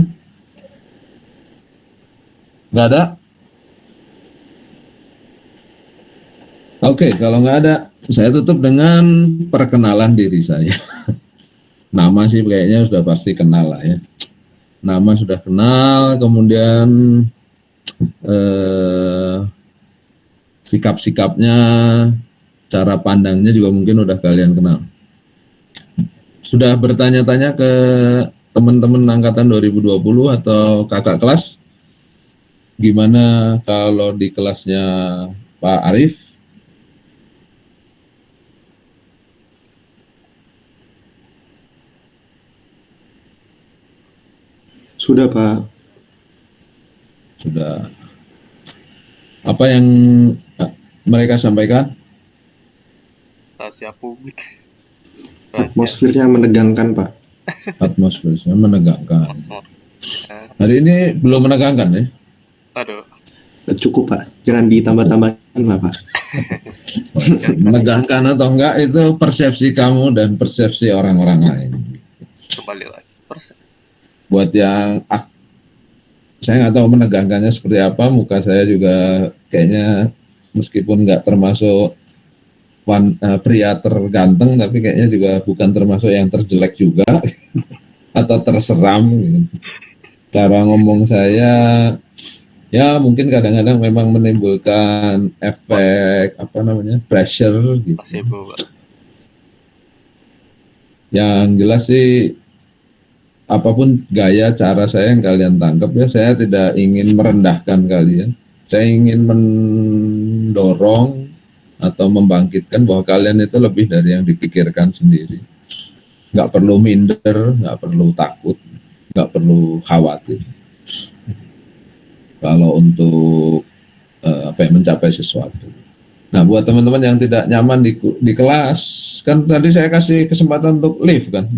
Nggak ada? Oke, kalau nggak ada, saya tutup dengan perkenalan diri saya. Nama sih kayaknya sudah pasti kenal lah ya. Nama sudah kenal, kemudian sikap-sikapnya, cara pandangnya juga mungkin udah kalian kenal. Sudah bertanya-tanya ke teman-teman angkatan 2020 atau kakak kelas, gimana kalau di kelasnya Pak Arif? Sudah, Pak. Sudah. Apa yang mereka sampaikan? Rahasia publik. Atmosfernya menegangkan, Pak. Atmosfernya menegangkan. Hari ini belum menegangkan ya? Aduh. Cukup, Pak. Jangan ditambah-tambahin lah, Pak. Menegangkan atau enggak itu persepsi kamu dan persepsi orang-orang lain. Kembali lagi. Buat yang saya nggak tahu menegangkannya seperti apa. Muka saya juga kayaknya meskipun nggak termasuk pria terganteng, tapi kayaknya juga bukan termasuk yang terjelek juga atau terseram gitu. Cara ngomong saya ya mungkin kadang-kadang memang menimbulkan efek pressure gitu. Placebo, Pak. Yang jelas sih apapun gaya cara saya yang kalian tangkap ya, saya tidak ingin merendahkan kalian. Saya ingin mendorong atau membangkitkan bahwa kalian itu lebih dari yang dipikirkan sendiri. Nggak perlu minder, nggak perlu takut, nggak perlu khawatir. Kalau untuk mencapai sesuatu. Nah, buat teman-teman yang tidak nyaman di kelas, kan tadi saya kasih kesempatan untuk live kan.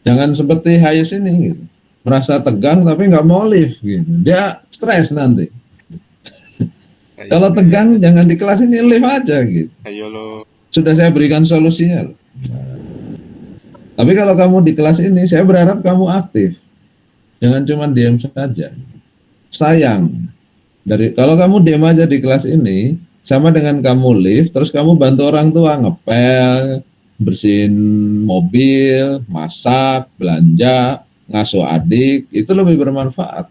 Jangan seperti Hayes ini, gitu. Merasa tegang tapi nggak mau live, gitu. Dia stres nanti. Kalau tegang jangan di kelas ini, live aja gitu. Ayo lo. Sudah saya berikan solusinya. Tapi kalau kamu di kelas ini, saya berharap kamu aktif. Jangan cuma diam saja. Sayang. Kalau kamu diam aja di kelas ini, sama dengan kamu live, terus kamu bantu orang tua ngepel, bersihin mobil, masak, belanja, ngasuh adik, itu lebih bermanfaat.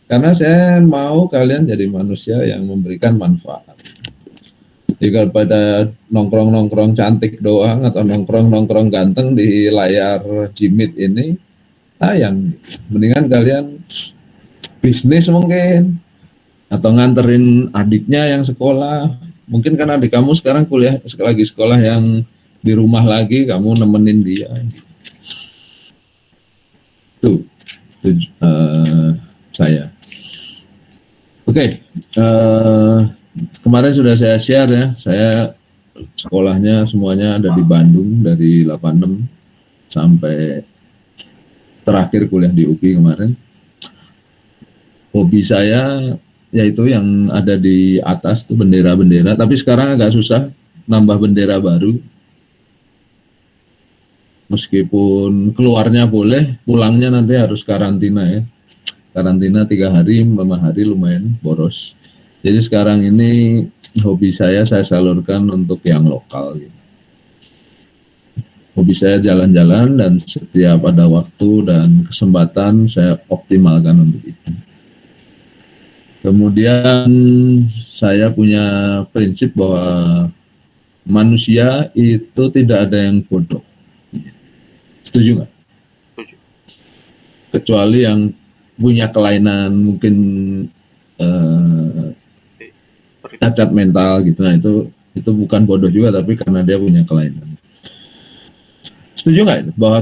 Karena saya mau kalian jadi manusia yang memberikan manfaat. Jika pada nongkrong-nongkrong cantik doang atau nongkrong-nongkrong ganteng di layar Jimit ini, sayang. Mendingan kalian bisnis mungkin, atau nganterin adiknya yang sekolah. Mungkin kan adik kamu sekarang lagi sekolah yang di rumah lagi, kamu nemenin dia. Tuh saya. Oke, kemarin sudah saya share ya, saya sekolahnya semuanya ada di Bandung dari 86 sampai terakhir kuliah di UPI kemarin. Hobi saya yaitu yang ada di atas tuh bendera-bendera, tapi sekarang agak susah nambah bendera baru. Meskipun keluarnya boleh, pulangnya nanti harus karantina ya. Karantina 3 hari, 5 hari lumayan boros. Jadi sekarang ini hobi saya salurkan untuk yang lokal gitu. Hobi saya jalan-jalan dan setiap ada waktu dan kesempatan saya optimalkan untuk itu. Kemudian saya punya prinsip bahwa manusia itu tidak ada yang bodoh. Setuju nggak? Setuju. Kecuali yang punya kelainan mungkin cacat mental gitu. Nah itu bukan bodoh juga, tapi karena dia punya kelainan. Setuju nggak itu? Bahwa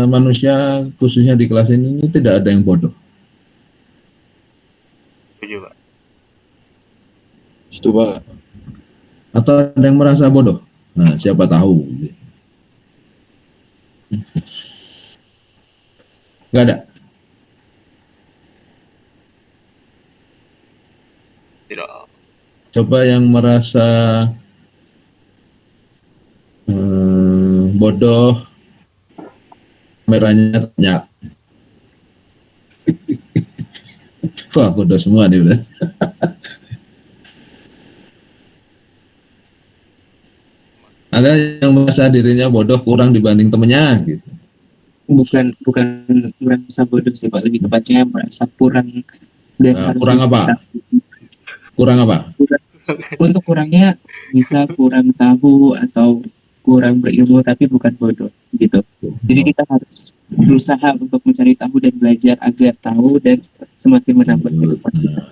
manusia khususnya di kelas ini tidak ada yang bodoh. Setuju, Pak. Setuju, Pak. Atau ada yang merasa bodoh? Nah, siapa tahu. Nggak ada. Tidak. Coba yang merasa bodoh, merahnya tanya. Wah, bodoh semua nih udah. Ada yang merasa dirinya bodoh kurang dibanding temennya gitu. Bukan merasa bodoh sih Pak, lebih tepatnya merasa kurang dan harus kurang apa? Kurang apa? Untuk kurangnya bisa kurang tahu atau kurang berilmu, tapi bukan bodoh gitu. Jadi kita harus berusaha untuk mencari tahu dan belajar agar tahu dan semakin menambah kehidupan kita.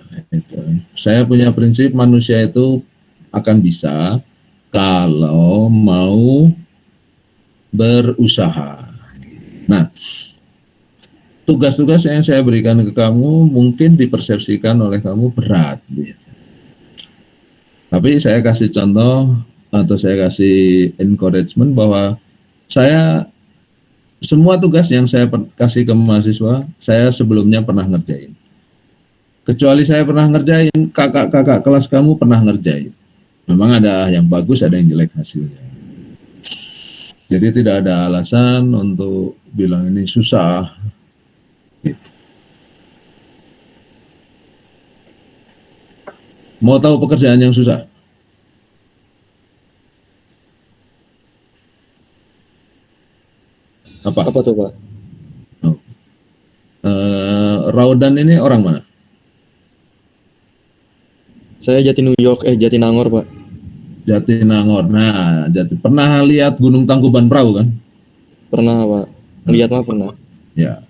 Saya punya prinsip manusia itu akan bisa kalau mau berusaha. Nah, tugas-tugas yang saya berikan ke kamu mungkin dipersepsikan oleh kamu berat. Gitu. Tapi saya kasih contoh atau saya kasih encouragement bahwa semua tugas yang saya kasih ke mahasiswa, saya sebelumnya pernah ngerjain. Kecuali saya pernah ngerjain, kakak-kakak kelas kamu pernah ngerjain. Memang ada yang bagus, ada yang jelek hasilnya. Jadi tidak ada alasan untuk bilang ini susah. Gitu. Mau tahu pekerjaan yang susah? Apa? Apa tuh Pak? Raudan ini orang mana? Saya Jatinangor Pak. Jatinangor. Nah, pernah lihat Gunung Tangkuban Perahu kan? Pernah Pak. Lihat mah pernah. Ya.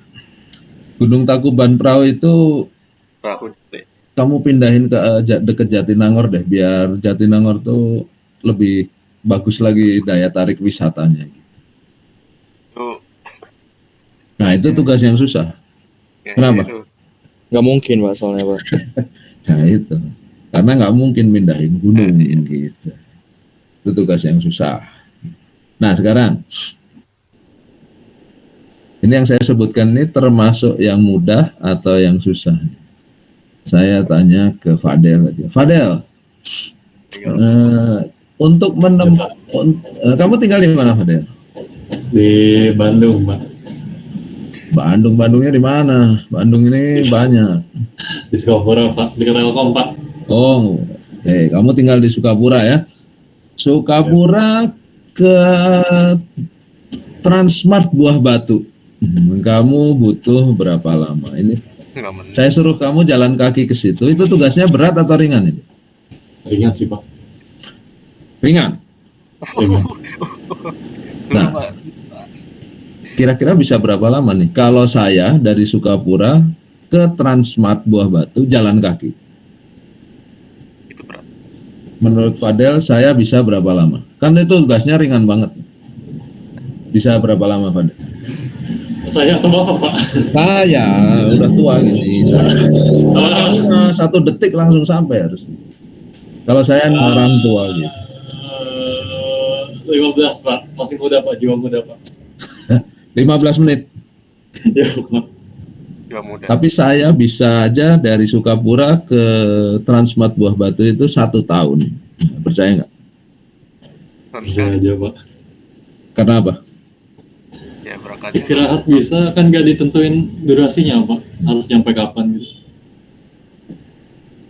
Gunung Tangkuban Perahu itu Perahu deh. kamu pindahin ke deket Jatinangor deh, biar Jatinangor tuh lebih bagus lagi daya tarik wisatanya. Tuh. Nah, itu tugas yang susah. Ya, Kenapa? itu. Nggak mungkin Pak soalnya Pak. Nah, itu. Karena nggak mungkin pindahin gunung gitu. Itu tugas yang susah. Nah, sekarang ini yang saya sebutkan ini termasuk yang mudah atau yang susah? Saya tanya ke Fadel aja. Fadel, untuk menemukan, kamu tinggal di mana, Fadel? Di Bandung, Pak. Bandungnya di mana? Bandung ini banyak. Di Sukapura, Pak. Di Telkom, Pak. Oh, oke. Kamu tinggal di Sukapura ya? Sukapura ke Transmart Buah Batu. Kamu butuh berapa lama? Ini saya suruh kamu jalan kaki ke situ. Itu tugasnya berat atau ringan ini? Ringan sih, Pak. Ringan. Ringan. Nah, kira-kira bisa berapa lama nih? Kalau saya dari Sukapura ke Transmart Buah Batu jalan kaki. Itu berat. Menurut Fadel, saya bisa berapa lama? Kan itu tugasnya ringan banget. Bisa berapa lama, Fadel? Saya atau Bapak, Pak? Saya udah tua gini. Saya 1 detik langsung sampai harus. Kalau saya orang tua gitu. 15, Pak. Masih muda, Pak. Jiwa muda, Pak. 15 menit. Ya, Pak. Jiwa muda. Tapi saya bisa aja dari Sukapura ke Transmart Buah Batu itu 1 tahun. Percaya nggak? Bisa aja, Pak. Karena apa? Ya, berangkat. Istirahat bisa, kan nggak ditentuin durasinya, Pak. Harus nyampe kapan gitu.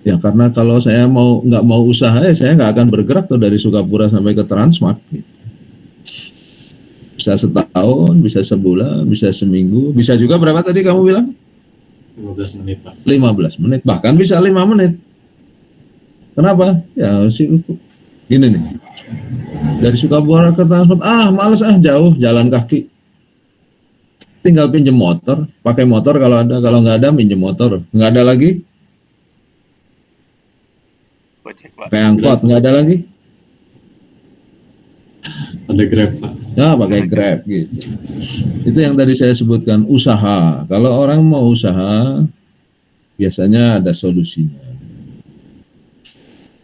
Ya karena kalau saya nggak mau usaha ya saya nggak akan bergerak tuh dari Sukapura sampai ke Transmart. Gitu. Bisa setahun, bisa sebulan, bisa seminggu, bisa juga berapa tadi kamu bilang? 15 menit, Pak. 15 menit, bahkan bisa 5 menit. Kenapa? Ya sih gini nih. Dari Sukabumi ke Transmart, males jauh, jalan kaki. Tinggal pinjem motor, pakai motor kalau ada, kalau nggak ada pinjem motor. Nggak ada lagi, pakai angkot, nggak ada lagi. Ada Grab, Pak. Ya pakai Grab gitu. Itu yang tadi saya sebutkan, usaha. Kalau orang mau usaha, biasanya ada solusinya.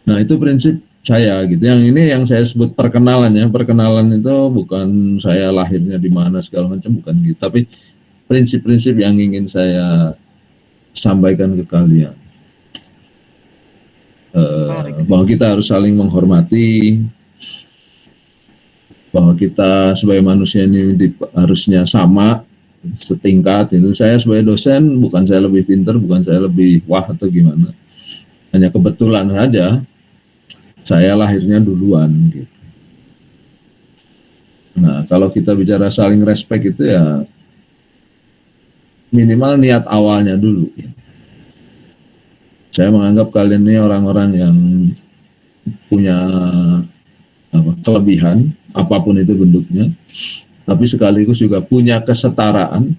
Nah itu prinsip saya gitu. Yang ini yang saya sebut perkenalan ya. Perkenalan itu bukan saya lahirnya di mana segala macam, bukan gitu. Tapi prinsip-prinsip yang ingin saya sampaikan ke kalian. Bahwa kita harus saling menghormati, bahwa kita sebagai manusia ini harusnya sama, setingkat. Itu saya sebagai dosen, bukan saya lebih pintar, bukan saya lebih wah atau gimana. Hanya kebetulan saja saya lahirnya duluan gitu. Nah, kalau kita bicara saling respect itu ya minimal niat awalnya dulu. Ya. Saya menganggap kalian ini orang-orang yang punya kelebihan, apapun itu bentuknya, tapi sekaligus juga punya kesetaraan.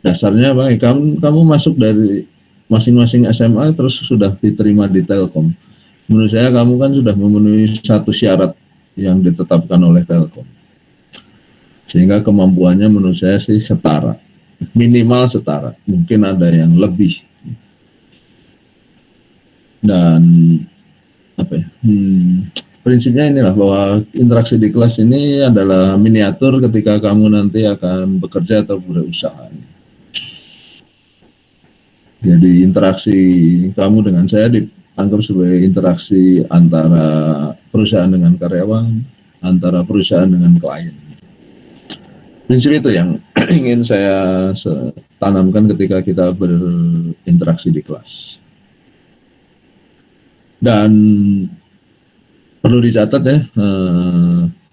Dasarnya apa? Kamu masuk dari masing-masing SMA terus sudah diterima di Telkom. Menurut saya kamu kan sudah memenuhi satu syarat yang ditetapkan oleh Telkom. Sehingga kemampuannya menurut saya sih setara. Minimal setara. Mungkin ada yang lebih. Dan prinsipnya inilah bahwa interaksi di kelas ini adalah miniatur ketika kamu nanti akan bekerja atau berusaha. Jadi interaksi kamu dengan saya dianggap sebagai interaksi antara perusahaan dengan karyawan, antara perusahaan dengan klien. Prinsip itu yang ingin saya tanamkan ketika kita berinteraksi di kelas. Dan perlu dicatat ya,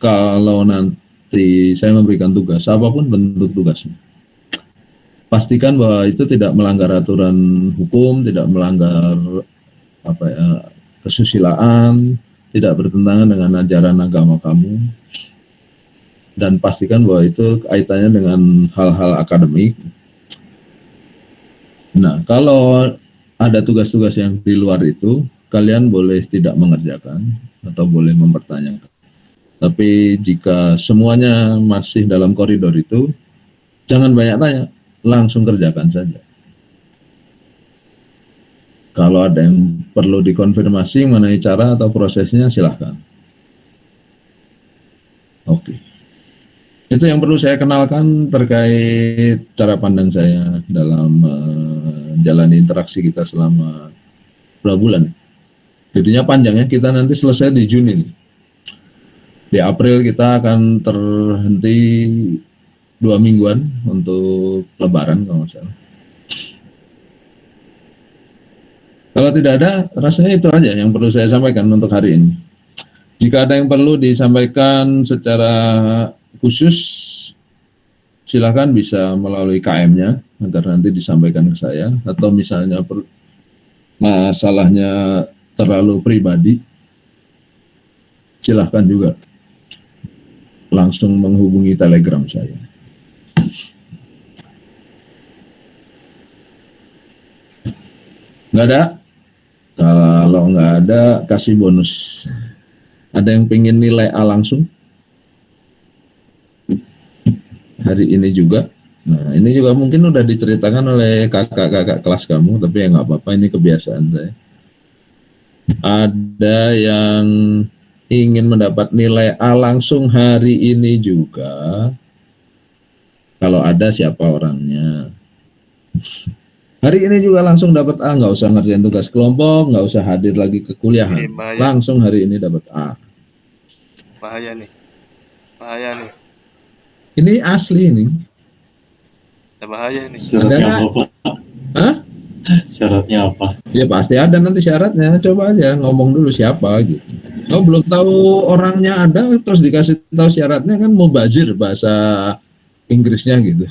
kalau nanti saya memberikan tugas, apapun bentuk tugasnya, pastikan bahwa itu tidak melanggar aturan hukum, tidak melanggar kesusilaan, tidak bertentangan dengan ajaran agama kamu, dan pastikan bahwa itu kaitannya dengan hal-hal akademik. Nah, kalau ada tugas-tugas yang di luar itu, kalian boleh tidak mengerjakan atau boleh mempertanyakan. Tapi jika semuanya masih dalam koridor itu, jangan banyak tanya, langsung kerjakan saja. Kalau ada yang perlu dikonfirmasi mengenai cara atau prosesnya, silahkan. Oke. Itu yang perlu saya kenalkan terkait cara pandang saya dalam menjalani interaksi kita selama berapa bulan. Jadinya panjang ya, kita nanti selesai di Juni nih. Di April kita akan terhenti 2 mingguan untuk Lebaran kalau nggak salah. Kalau tidak ada, rasanya itu aja yang perlu saya sampaikan untuk hari ini. Jika ada yang perlu disampaikan secara khusus, silakan bisa melalui KM-nya agar nanti disampaikan ke saya, atau misalnya masalahnya terlalu pribadi, silahkan juga langsung menghubungi Telegram saya. Nggak ada? Kalau nggak ada, kasih bonus. Ada yang pengen nilai A langsung? Hari ini juga. Nah, ini juga mungkin udah diceritakan oleh kakak-kakak kelas kamu, tapi ya nggak apa-apa, ini kebiasaan saya. Ada yang ingin mendapat nilai A langsung hari ini juga? Kalau ada, siapa orangnya? Hari ini juga langsung dapat A, nggak usah ngerjain tugas kelompok, nggak usah hadir lagi ke kuliahan. Langsung hari ini dapat A. Bahaya nih. Bahaya nih. Ini asli ini. Bahaya nih. Syaratnya apa, Pak? Hah? Syaratnya apa? Ya pasti ada nanti syaratnya. Coba aja ngomong dulu siapa gitu. Kalau belum tahu orangnya ada, terus dikasih tahu syaratnya, kan mubazir bahasa Inggrisnya gitu.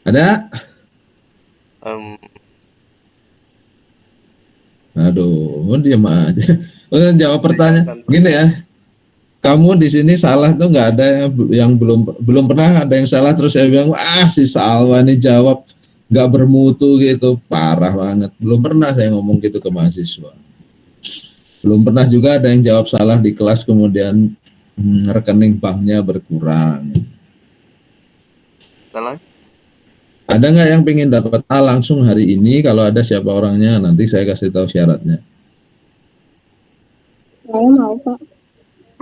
Ada? Aduh, diam aja. Jawab pertanyaan. Gini ya, kamu di sini salah tuh nggak ada yang belum pernah ada yang salah terus saya bilang, si Salwa nih jawab nggak bermutu gitu, parah banget. Belum pernah saya ngomong gitu ke mahasiswa. Belum pernah juga ada yang jawab salah di kelas kemudian rekening banknya berkurang. Salah? Ada nggak yang pengen dapat A langsung hari ini? Kalau ada, siapa orangnya? Nanti saya kasih tahu syaratnya. Saya mau, Pak.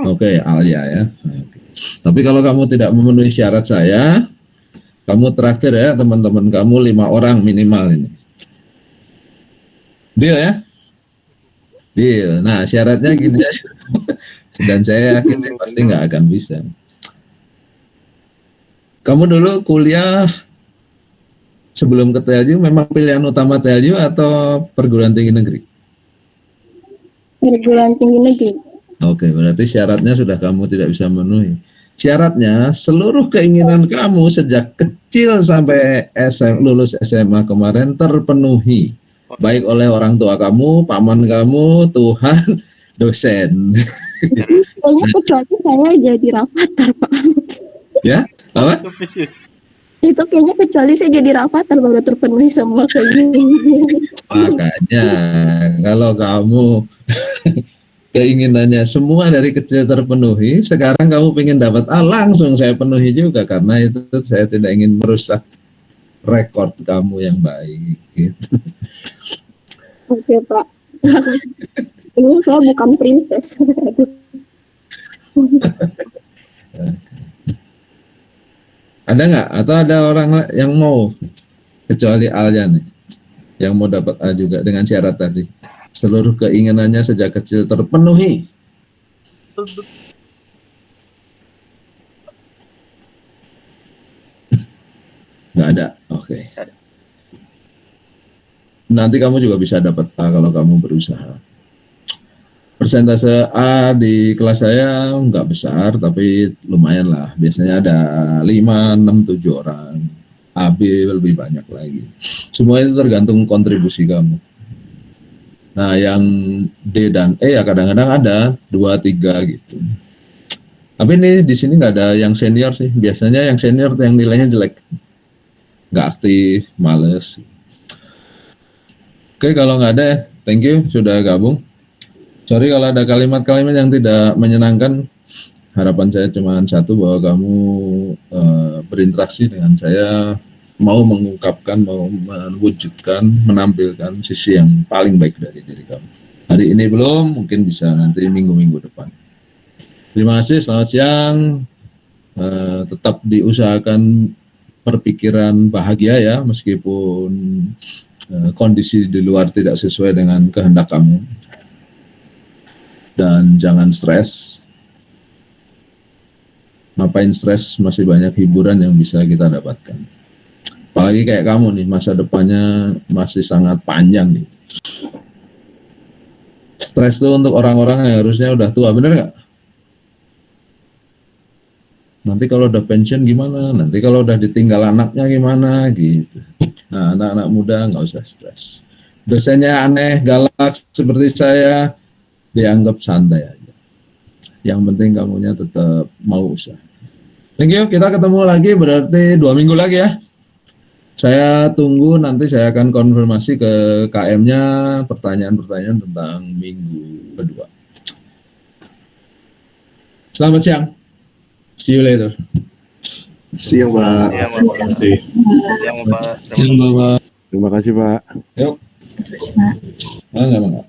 Oke, Alia ya. Oke. Tapi kalau kamu tidak memenuhi syarat saya, kamu traktir ya teman-teman kamu 5 orang minimal ini. Deal ya? Deal. Nah, syaratnya gini aja. Dan saya yakin sih pasti nggak akan bisa. Kamu dulu kuliah sebelum ke TLU memang pilihan utama TLU atau perguruan tinggi negeri? Perguruan tinggi negeri. Oke, berarti syaratnya sudah kamu tidak bisa memenuhi. Syaratnya seluruh keinginan kamu sejak kecil sampai lulus SMA kemarin terpenuhi, baik oleh orang tua kamu, paman kamu, Tuhan, dosen. Kayaknya kecuali saya jadi rapatar, Pak. Ya, apa? Itu kayaknya kecuali saya jadi rapatar baru terpenuhi semua keinginan. Makanya kalau kamu keinginannya semua dari kecil terpenuhi, sekarang kamu ingin dapat A, langsung saya penuhi juga, karena itu saya tidak ingin merusak rekor kamu yang baik gitu. Oke, Pak. Ini saya bukan princess. Ada nggak? Atau ada orang yang mau, kecuali Alya nih, yang mau dapat A juga dengan syarat tadi? Seluruh keinginannya sejak kecil terpenuhi. Nggak ada, oke. nanti kamu juga bisa dapat A kalau kamu berusaha. Persentase A di kelas saya nggak besar, tapi lumayan lah. Biasanya ada 5, 6, 7 orang. A, B lebih banyak lagi. Semua itu tergantung kontribusi kamu. Nah, yang D dan E ya kadang-kadang ada 2, 3 gitu. Tapi ini di sini nggak ada yang senior sih. Biasanya yang senior tuh yang nilainya jelek, nggak aktif, males. Oke, kalau nggak ada, thank you sudah gabung. Sorry kalau ada kalimat-kalimat yang tidak menyenangkan. Harapan saya cuma satu, bahwa kamu berinteraksi dengan saya, mau mengungkapkan, mau mewujudkan, menampilkan sisi yang paling baik dari diri kamu. Hari ini belum, mungkin bisa nanti minggu-minggu depan. Terima kasih, selamat siang. Tetap diusahakan berpikiran bahagia ya, meskipun kondisi di luar tidak sesuai dengan kehendak kamu. Dan jangan stres. Ngapain stres, masih banyak hiburan yang bisa kita dapatkan. Apalagi kayak kamu nih, masa depannya masih sangat panjang gitu. Stres tuh untuk orang-orang yang harusnya udah tua, bener nggak? Nanti kalau udah pensiun gimana? Nanti kalau udah ditinggal anaknya gimana? Gitu. Nah, anak-anak muda nggak usah stres. Dosennya aneh, galak seperti saya, dianggap santai aja. Yang penting kamunya tetap mau usaha. Thank you, kita ketemu lagi berarti 2 minggu lagi ya. Saya tunggu, nanti saya akan konfirmasi ke KM-nya pertanyaan-pertanyaan tentang minggu kedua. Selamat siang. See you later. Siang, Pak. Ya, Bapak. Yang Bapak. Yang Bapak. Terima kasih, Pak. Yuk. Terima kasih, Pak. Enggak.